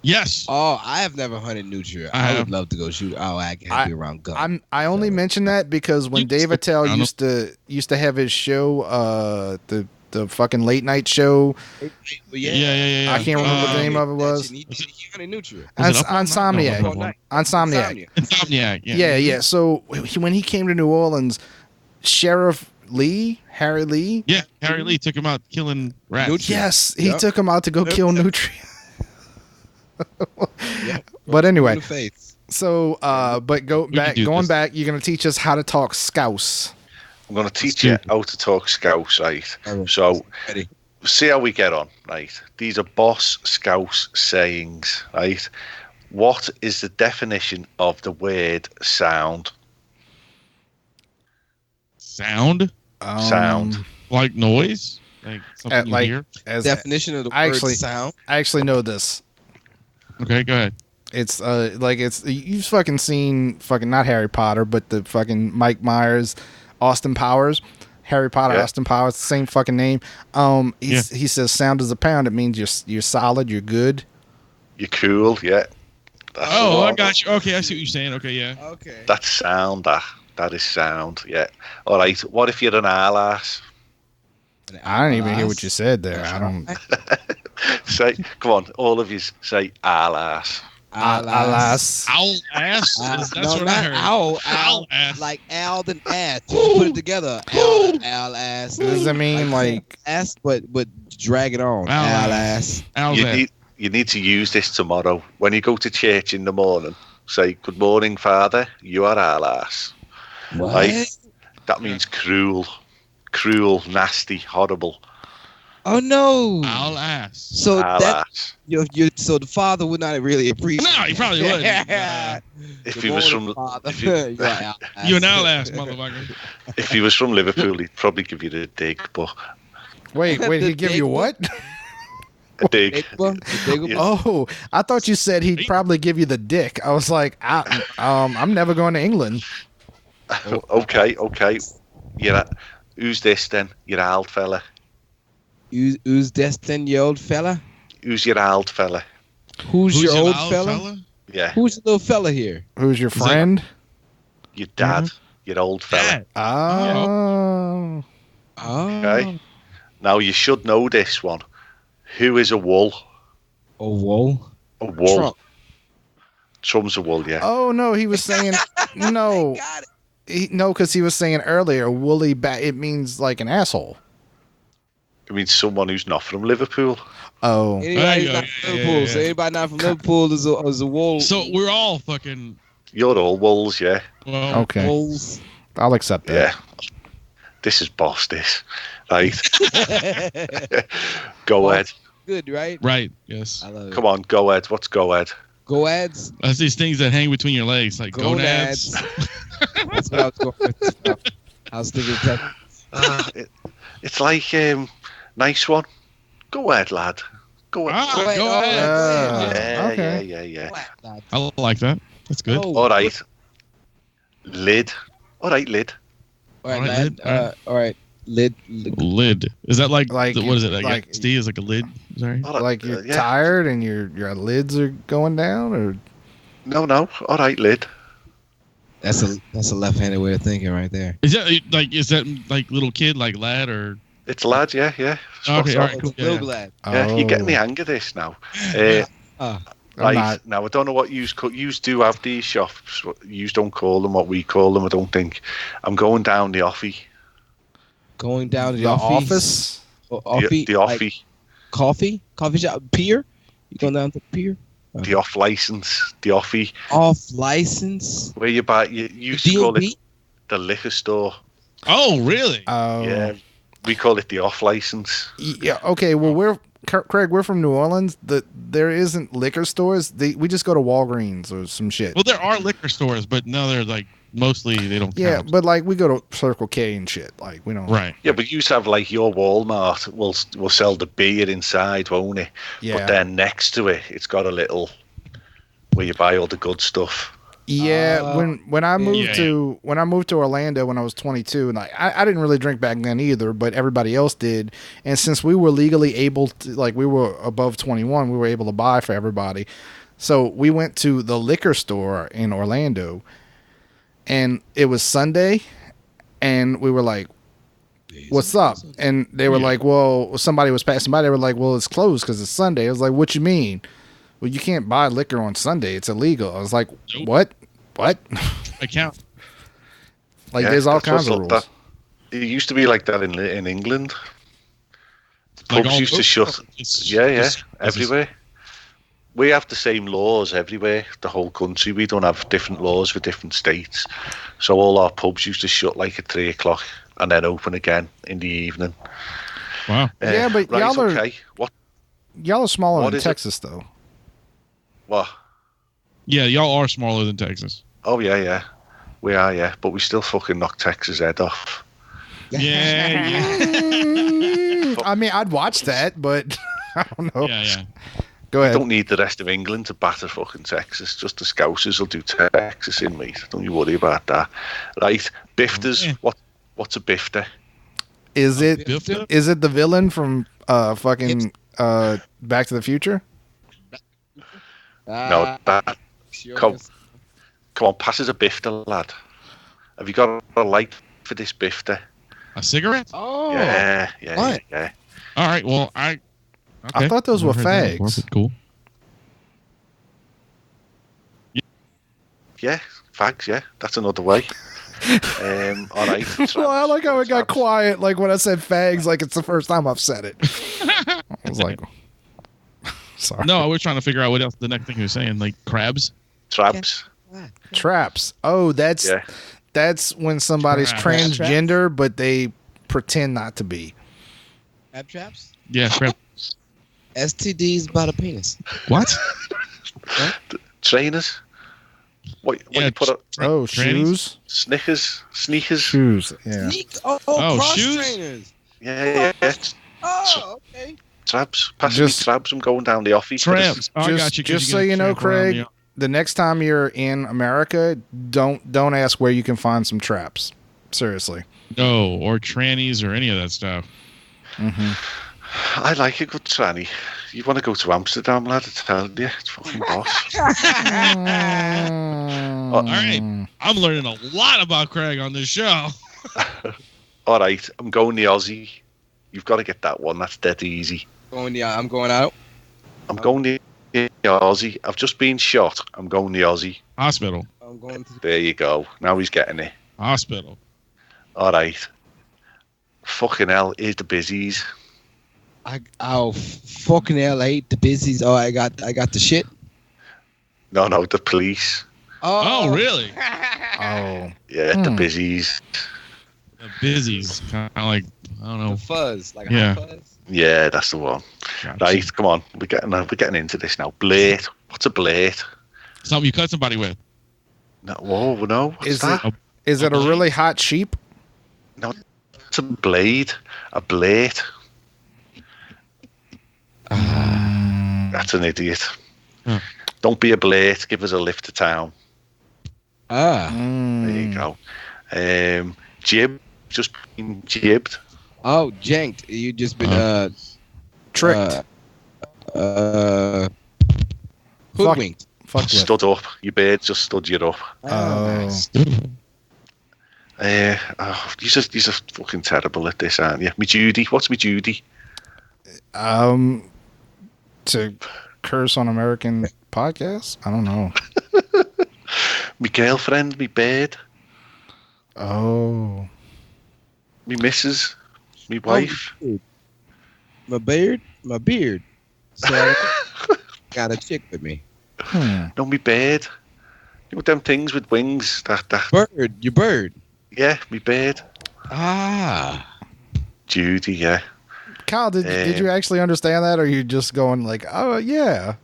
Yes. Oh, I have never hunted nutria. I I would have. love to go shoot. Oh, I can be around guns. I only mention that because when You Dave still Attell found used to have his show, the fucking late night show. Yeah. I can't remember what the name of it was. He hunted nutria. Was it Up All Night? Insomniac. No, Up All Night. Insomniac. Insomniac. Yeah. So when he came to New Orleans, Sheriff Harry Lee. Yeah, Harry Lee took him out killing rats. Nutria. Yes, he Yep. took him out to go kill nutria. Yep. But anyway, In the face. so but can do going this. back, you're gonna teach us how to talk scouse. I'm going to teach you how to talk scouse, right? So, Ready. see how we get on, right? These are boss scouse sayings, right? What is the definition of the word sound? Sound Sound. like noise, like something you like hear. as Definition of the I word actually- sound. I actually know this. Okay, go ahead. It's you've fucking seen fucking not Harry Potter, but the fucking Mike Myers, Austin Powers, Harry Potter, Yeah. Austin Powers, same fucking name. He says sound is a pound. It means you're solid, you're good. You're cool, yeah. That's Oh, the I one. got you. Okay, I see what you're saying. Okay, yeah. Okay. That's sound, that is sound, yeah. All right, what if you're an ass? I didn't even hear what you said there. I don't. Say, come on, all of you say alas. Alas. Owl ass. That's no, what not I heard. owl. Owl ass. Like owl and ass. Just put it together. Owl ass. Does it mean like? ass? But drag it on. Owl ass. Owl's You ass. need to use this tomorrow. When you go to church in the morning, say, good morning, Father, you are alas. What? Right? That means cruel, nasty, horrible. Oh no. Owl ass. So that Alas. so the father would not really appreciate. No, he probably wouldn't. If Good he was morning, from father. if he, You're an owl ass. You an owl ass, motherfucker. if he was from Liverpool, he'd probably give you the dig, but Wait, he give you what? a dig. Big one? The big one? Yeah. Oh, I thought you said he'd probably give you the dick. I was like, I'm never going to England. Okay. Who's this then? Your old fella. Who's destined, your old fella? Who's your old fella? Who's your old owl fella? Yeah, Who's the little fella here? Who's your that- friend? your dad. Your old fella. Dad. Oh. Oh, Okay. Now you should know this one. Who is a wool? a wool. A wool. Trump. Trump's a wool, yeah. Oh no, he was saying no. Got it. No, because he was saying earlier, woolly bat. It means like an asshole. I mean, someone who's not from Liverpool. Oh, Anybody There you not go. from Yeah, Liverpool? yeah, So yeah. anybody not from Liverpool is a wool. So we're all fucking. You're all wolves, yeah. Well, okay. Wolves. I'll accept that. Yeah. This is boss, this. Right. Go ahead. Good, right? Right. Yes. I love it. Come on, go ahead. What's go ahead? Goads. That's these things that hang between your legs, like gonads. That's what I was going with. I was thinking that. It's like, nice one. Go ahead, lad. Go ahead. Ah, Go ahead, go oh, ahead. yeah, okay. yeah. I like that. That's good. Oh. All right. Lid. All right, All right, lad. lid. All right. Lid. Lid. Is that like Like- what is it? Like, like- SD is like a lid. Sorry. All right, Like you're yeah. tired and your lids are going down, or No. All right, lid. That's a left-handed way of thinking right there. Is that like little kid, like lad or? It's lad, yeah. Okay, Spot all on. right, cool. Real Yeah. glad. Yeah, you're getting the Oh. hang of this now. I'm Right, not. now I don't know what yous do have these shops. Yous don't call them what we call them, I don't think. I'm going down the offie. Going down to the, The office. Offie. The like offie. coffee shop. Pier. You going down to the pier? The off license. The offie. Off license. Where you buy, you used to call it D&B? the liquor store. Oh, really? Yeah. We call it the off license. Yeah. Okay. Well, Craig. We're from New Orleans. There isn't liquor stores. We just go to Walgreens or some shit. Well, there are liquor stores, but no, they're like mostly they don't. Yeah, count. but like we go to Circle K and shit. Like we don't. Right. Yeah, but you used to have like your Walmart will sell the beer inside, won't it? Yeah. But then next to it, it's got a little where you buy all the good stuff. Yeah, when I moved Yeah. to Orlando when I was 22, and I didn't really drink back then either, but everybody else did. And since we were legally able to, like we were above 21, we were able to buy for everybody. So we went to the liquor store in Orlando, and it was Sunday, and we were like, "What's up?" And they were like, "Well, somebody was passing by. They were like, well, it's closed because it's Sunday." I was like, "What you mean?" "Well, you can't buy liquor on Sunday. It's illegal." I was like, Nope. What? Account. Like, Yeah, there's all that's kinds of what's rules. It used to be like that in England. Like Pubs all used to over. shut. It's Yeah, just- everywhere. We have the same laws everywhere, the whole country. We don't have different laws for different states. So all our pubs used to shut like at 3 o'clock and then open again in the evening. Wow. Yeah, but right, y'all are- okay. Y'all are smaller What than is it? Texas, though. What? Yeah, y'all are smaller than Texas. Oh, yeah. We are, yeah. But we still fucking knock Texas' head off. Yeah. I mean, I'd watch that, but I don't know. Yeah. Go ahead. Don't need the rest of England to batter fucking Texas. Just the Scousers will do Texas in, mate. Don't you worry about that. Right, bifters. Yeah. What's a bifter? Is it Bifter? is it the villain from fucking Back to the Future? No, that. Come on, pass us a bifter, lad. Have you got a light for this bifter? A cigarette? Oh, Yeah. what? Yeah. All right. Well, okay. I thought those were Never heard that before, fags. but Cool. Yeah, fags, yeah. That's another way. All right. Well, I like how it got traps. quiet, like when I said fags, like it's the first time I've said it. I was like, sorry. No, I was trying to figure out what else the next thing he was saying, like crabs. Traps. Traps. Oh, that's when somebody's Traps. transgender, but they pretend not to be. Crab traps? Yeah, crab. STDs by the penis. What? Trainers. What you put up? Oh, trannies? shoes. Sneakers. Shoes. Yeah. Oh, cross shoes? trainers. Yeah. Oh, okay. Traps. Pass Just- me trabs. I'm going down the offie. Tramps. Oh, I Just- got you. 'cause just you so gotta you know, tramp around Craig, the next time you're in America, don't ask where you can find some traps. Seriously. No, or trannies or any of that stuff. Mm-hmm. I like a good tranny. You want to go to Amsterdam, lad? I tell you, it's fucking boss. All right. I'm learning a lot about Craig on this show. All right, I'm going the Aussie. You've got to get that one. That's dead easy. I'm going out. I'm going the Aussie. I've just been shot. I'm going the Aussie. Hospital. I'm going to. There you go. Now he's getting it. Hospital. All right. Fucking hell, here's the busies. Fucking hell, I hate the busies. Oh, I got the shit. No, the police. Oh, really? Oh. Yeah, the busies. The busies. Kind of like, I don't know. The fuzz, like a Yeah. hot fuzz. Yeah, that's the one. Gotcha. Right, come on. We're getting into this now. Blade. What's a blade? Something you cut somebody with. No, whoa, no. What's Is that? Is it a really hot sheep? No, it's a blade. A blade. That's an idiot. Huh. Don't be a blade. Give us a lift to town. Ah. There you go. Jib. Just been jibbed. Oh, janked. You just been Tricked. hoodwinked. Fuck with. Stood up. Your bird just stood you up. Oh. You're just fucking terrible at this, aren't you? Me Judy. What's me Judy? To curse on American podcasts? I don't know. Me girlfriend. Me bird. Oh. Me missus. Me wife. My beard. So I got a chick with me. No, me bird. You know them things with wings. That. Bird. Your bird. Yeah, me bird. Ah. Judy. Yeah. Kyle, did you actually understand that, or are you just going like, oh yeah?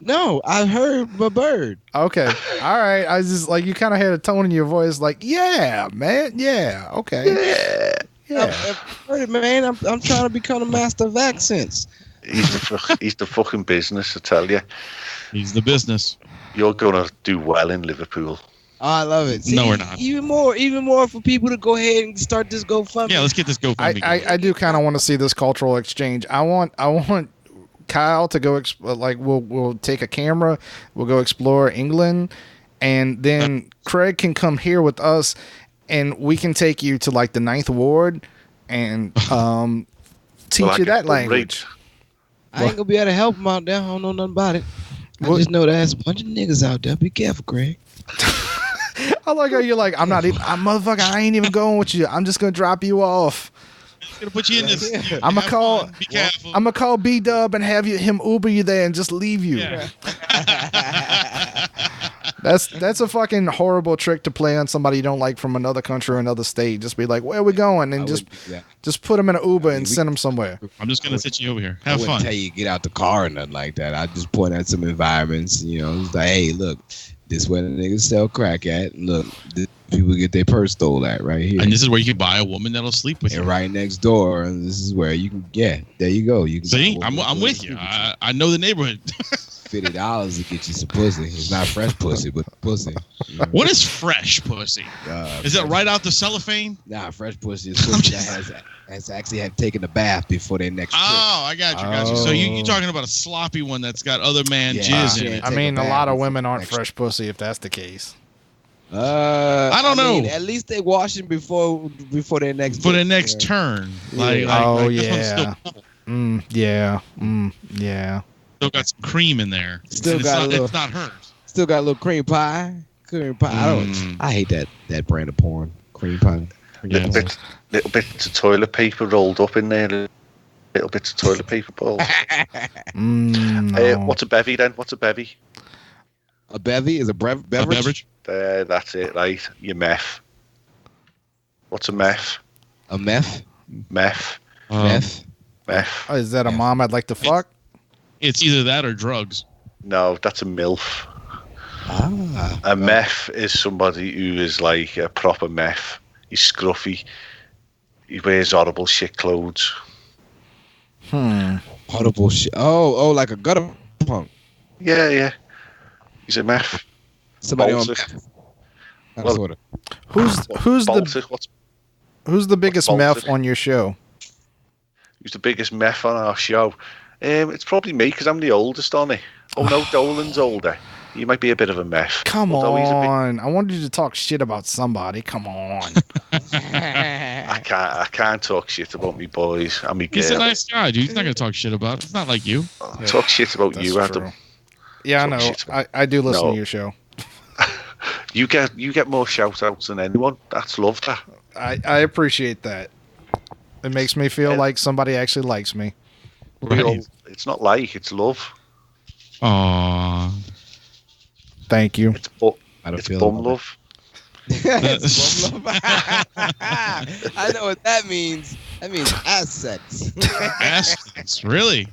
No, I heard my bird. Okay, all right. I was just like, you kind of had a tone in your voice, like, yeah, man, yeah, okay, yeah. I've heard it, man. I'm trying to become a master of accents. He's the fucking business, I tell you. He's the business. You're gonna do well in Liverpool. Oh, I love it. See, No, we're not. Even more for people to go ahead and start this GoFundMe. Yeah, let's get this GoFundMe. I do kind of want to see this cultural exchange. I want Kyle to go we'll take a camera, we'll go explore England, and then Craig can come here with us, and we can take you to like the 9th Ward and teach you that language. I ain't gonna be able to help him out there. I don't know nothing about it. I just know there's a bunch of niggas out there. Be careful, Craig. I like how you're like, motherfucker, I ain't even going with you. I'm just gonna drop you off. I'm gonna put you in this. I'm gonna call. Be careful. I'm gonna call B-Dub and have him Uber you there and just leave you. Yeah. That's a fucking horrible trick to play on somebody you don't like from another country or another state. Just be like, where are we going? And just put them in an Uber and send them somewhere. I'm just gonna sit you over here. I Have wouldn't fun. tell you get out the car or nothing like that. I just point at some environments. It's like, hey, look, this where the niggas sell crack at. Look, this people get their purse stole at right here. And this is where you can buy a woman that'll sleep with you. And right next door, and this is where you can. Yeah, there you go. You can See, I'm with you. I know the neighborhood. $50 to get you some pussy. It's not fresh pussy, but pussy. What is fresh pussy? Is it right out the cellophane? Nah, fresh pussy is pussy that has actually have taken a bath before their next trip. Oh, I got you. So you're talking about a sloppy one that's got other man jizz in it. I mean, a lot of women aren't fresh pussy if that's the case. I don't know. At least they washing before their next for their next turn. Yeah. Yeah. Yeah. Still got some cream in there. Still got it's not hers. Still got a little cream pie. I hate that brand of porn. Cream pie. Little bits of toilet paper rolled up in there. Little bits of toilet paper balls. No. What's a bevy then? What's a bevy? A bevy is a beverage. A beverage? That's it, right? Your meth. What's a meth? A meth? Meth. Meth. Meth. Oh, is that a mom I'd like to fuck? It's either that or drugs. No, that's a MILF. A meth is somebody who is like a proper meth. He's scruffy. He wears horrible shit clothes. Horrible shit. Oh, like a gutter punk. Yeah. He's a meth. Somebody on Baltic. meth. Sort of. Who's the biggest Baltic? meth on your show? Who's the biggest meth on our show? It's probably me because I'm the oldest, on it. Oh no, Dolan's older. You might be a bit of a meth. Come on. I wanted you to talk shit about somebody. Come on. I can't talk shit about me boys and me girl. He's a nice guy, dude. He's not gonna talk shit about it. It's not like you. Talk shit about That's you, Adam. true. Yeah, I know. I do listen to your show. You get more shout outs than anyone. That's love, that. I appreciate that. It makes me feel like somebody actually likes me. It's not like, it's love. Aww. Thank you. It's feel bum love. It's bum love. I know what that means. That means ass sex. Ass sex, really?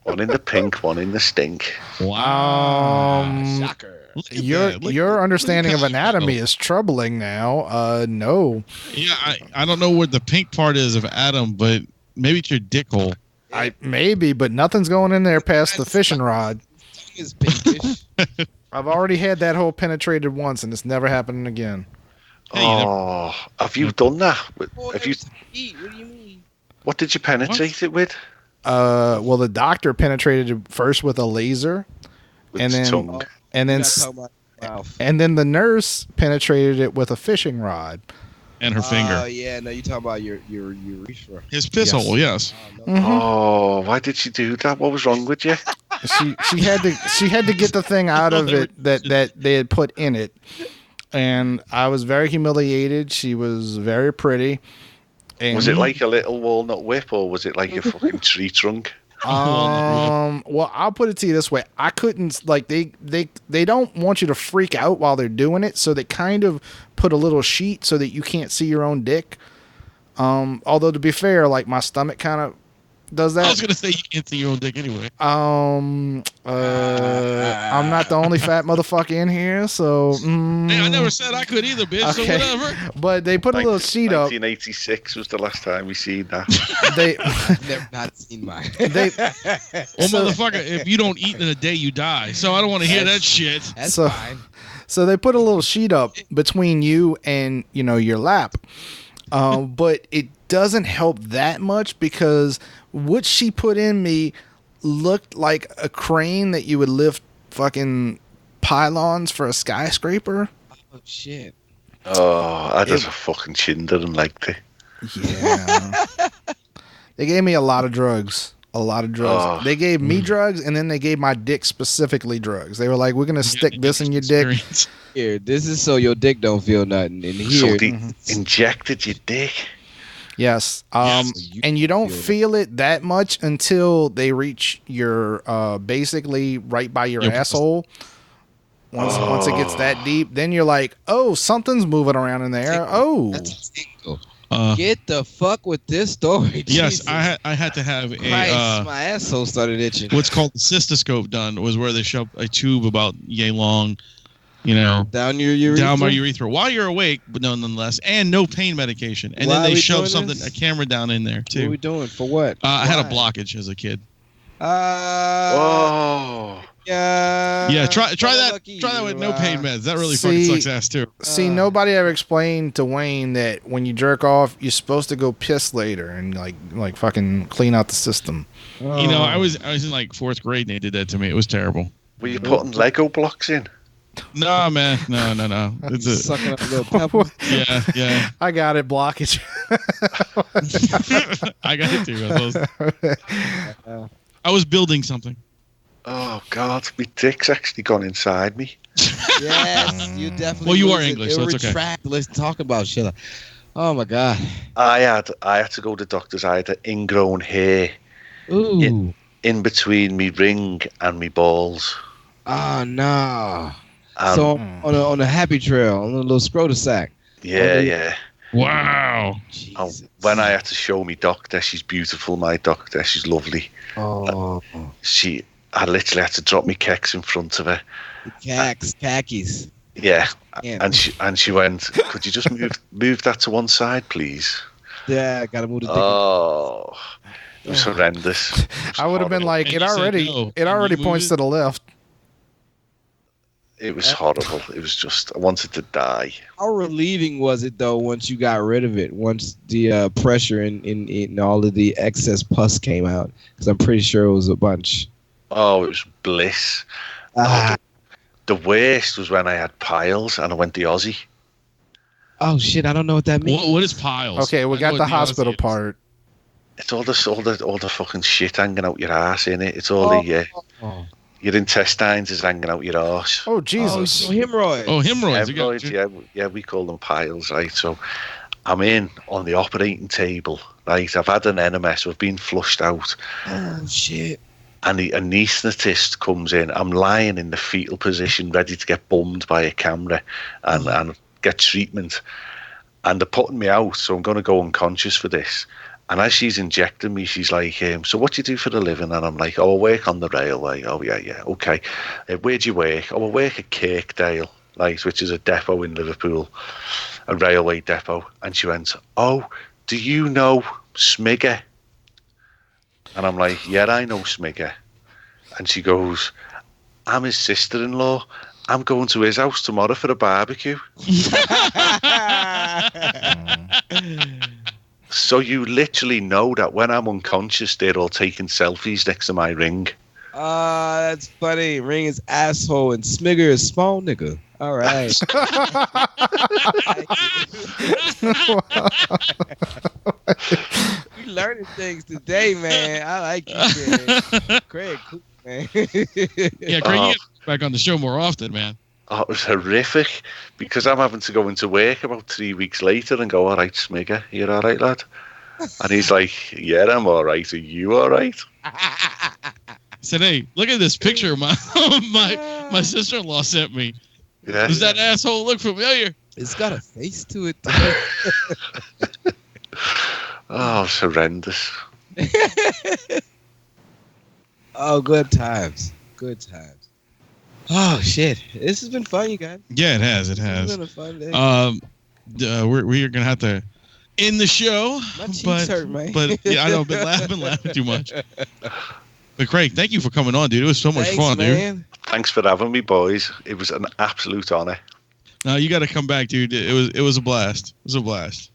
One in the pink, one in the stink. Wow. Shocker. Your understanding of anatomy is troubling now. No. Yeah, I don't know what the pink part is of Adam, but maybe it's your dick hole. Maybe, but nothing's going in there past the fishing rod. Is pinkish. I've already had that hole penetrated once, and it's never happening again. Oh, have you done that? What do you mean? What did you penetrate it with? Well, the doctor penetrated it first with a laser, With and his then tongue. and then and then the nurse penetrated it with a fishing rod. And her finger. Oh yeah, no, you talk about your urethra. His piss hole, yes. Oh, why did she do that? What was wrong with you? She had to get the thing out of it that they had put in it, and I was very humiliated. She was very pretty. And Was it like a little walnut whip, or was it like a fucking tree trunk? Well, I'll put it to you this way: I couldn't they don't want you to freak out while they're doing it, so they kind of put a little sheet so that you can't see your own dick. Although to be fair, like my stomach kind of Does I that? was gonna say you can't see your own dick anyway. I'm not the only fat motherfucker in here, so. Hey, I never said I could either, bitch. Okay. So whatever. But they put a little sheet up. 1986 was the last time we seen that. They, I've never not seen mine. they, Well, motherfucker, if you don't eat in a day, you die. So I don't want to hear that shit. That's So- fine. so they put a little sheet up between you and your lap, but it doesn't help that much because what she put in me looked like a crane that you would lift fucking pylons for a skyscraper. Oh shit. Oh, I just a fucking chin didn't like it. Yeah. They gave me a lot of drugs. Oh. They gave me drugs, and then they gave my dick specifically drugs. They were like, "We're gonna stick this in your dick." Experience. Here, this is so your dick don't feel nothing. And So here, they injected your dick. Yes. Yes. And you don't feel feel it that much until they reach your basically right by your Your asshole. Once it gets that deep, then you're like, "Oh, something's moving around in there." Oh. that's a tingle. Uh, Get the fuck with this story. yes, Jesus I had to have Christ, my asshole started itching. what's called the cystoscope done, was where they shove a tube about yay long, Down your urethra? down my urethra while you're awake, but nonetheless, and no pain medication. And Why then are they we shove doing something, this? a camera down in there What are we too. doing? For what? I had a Why? blockage as a kid. Oh. Yeah, try that. lucky Try that you, with no pain meds. That really fucking See- sucks ass too. See, nobody ever explained to Wayne that when you jerk off, you're supposed to go piss later and like fucking clean out the system. I was in like 4th grade and they did that to me. It was terrible. Were you putting Lego blocks in? No, man, no. It's a Sucking up a little pebble. yeah. I got it, blockage. I got it too. I was building something. Oh, God. My dick's actually gone inside me. Yes, you definitely. Well, you are lose it. English, so it's okay. Retract. Let's talk about shit. Oh my god. I had to go to the doctor's. I had an ingrown hair Ooh. in between me ring and me balls. Oh no. Um, So on a happy trail, on a little scrotum sack. Yeah. Wow. And Jesus. when I had to show me doctor, she's beautiful, my doctor. She's lovely. Oh, I literally had to drop me kecks in front of her. khakis. Yeah. Yeah. And she went, could you just move that to one side, please? Yeah, I gotta move the dick. Oh, it was horrendous. It was I would have been horrible. like, And it you said already no. it And already you points moved to the left. It was horrible. It was just, I wanted to die. How relieving was it though once you got rid of it? Once the pressure and all of the excess pus came out? Because I'm pretty sure it was a bunch. Oh, it was bliss. Ah. The worst was when I had piles and I went to Aussie. Oh shit! I don't know what that means. What is piles? Okay, we I got know the what hospital Aussie is. part. It's all the fucking shit hanging out your ass in it. It's all Oh. your intestines is hanging out your arse. Oh Oh, Jesus! so hemorrhoids. Oh, hemorrhoids. I got Hemorrhoids, you. yeah, we call them piles, right? So I'm in on the operating table, right? I've had an enema, so I've been flushed out. Oh shit! And the anaesthetist comes in. I'm lying in the fetal position, ready to get bummed by a camera and get treatment. And they're putting me out, so I'm going to go unconscious for this. And as she's injecting me, she's like, so what do you do for a living? And I'm like, I work on the railway. Oh, yeah, okay. Where do you work? Oh, I work at Kirkdale, right, which is a depot in Liverpool, a railway depot. And she went, oh, do you know Smigger? And I'm like, yeah, I know Smigger. And she goes, I'm his sister-in-law. I'm going to his house tomorrow for a barbecue. So you literally know that when I'm unconscious, they're all taking selfies next to my ring. That's funny. Ring is asshole and Smigger is small nigga. All right. We learning things today, man. I like you, man. Craig, cool, man. Yeah, Craig, you get back on the show more often, man. Oh, it was horrific because I'm having to go into work about 3 weeks later and go, all right, Smigger, you're all right, lad? And he's like, yeah, I'm all right. Are you all right? I said, hey, look at this picture my sister-in-law sent me. Yeah. Does that asshole look familiar? It's got a face to it. Oh, it's horrendous. Oh, good times. Good times. Oh shit! This has been fun, you guys. Yeah, it has. It has. It's been a fun day. We're gonna have to end the show. My cheeks hurt, man. But yeah, I know. I've been laughing too much. But Craig, thank you for coming on, dude. It was so much fun, man. dude. Thanks for having me, boys. It was an absolute honor. No, you got to come back, dude. It was a blast. It was a blast.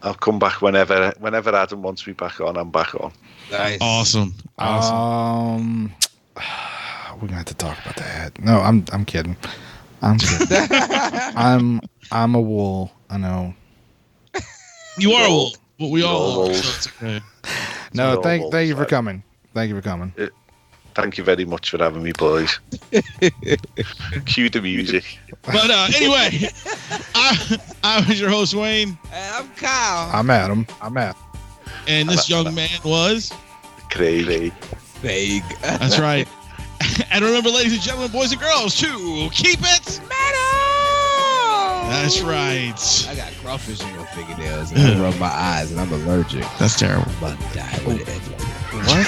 I'll come back whenever Adam wants me back on. I'm back on. Nice. Awesome. We're gonna have to talk about that. No, I'm kidding. I'm kidding. I'm a wool. I know. You are a wolf, but we all are. wolves. So it's okay. No, all thank wolves, you for right? coming. Thank you for coming. Thank you very much for having me, boys. Cue the music. But anyway, I was your host, Wayne. I'm Kyle. I'm Adam. And this young man was... Crazy. Vague. That's right. And remember, ladies and gentlemen, boys and girls, to keep it... Metal! That's right. I got crawfish in my fingernails, and I rub my eyes, and I'm allergic. That's terrible. I'm about to die with it. What?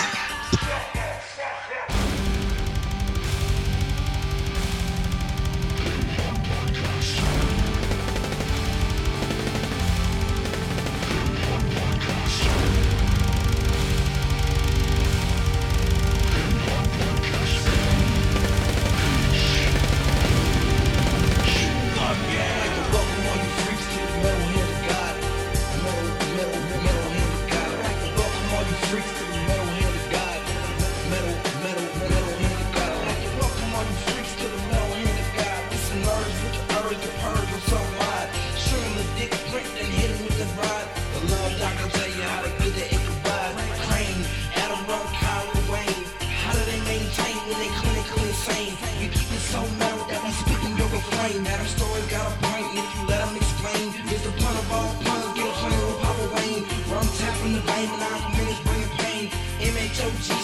MHOG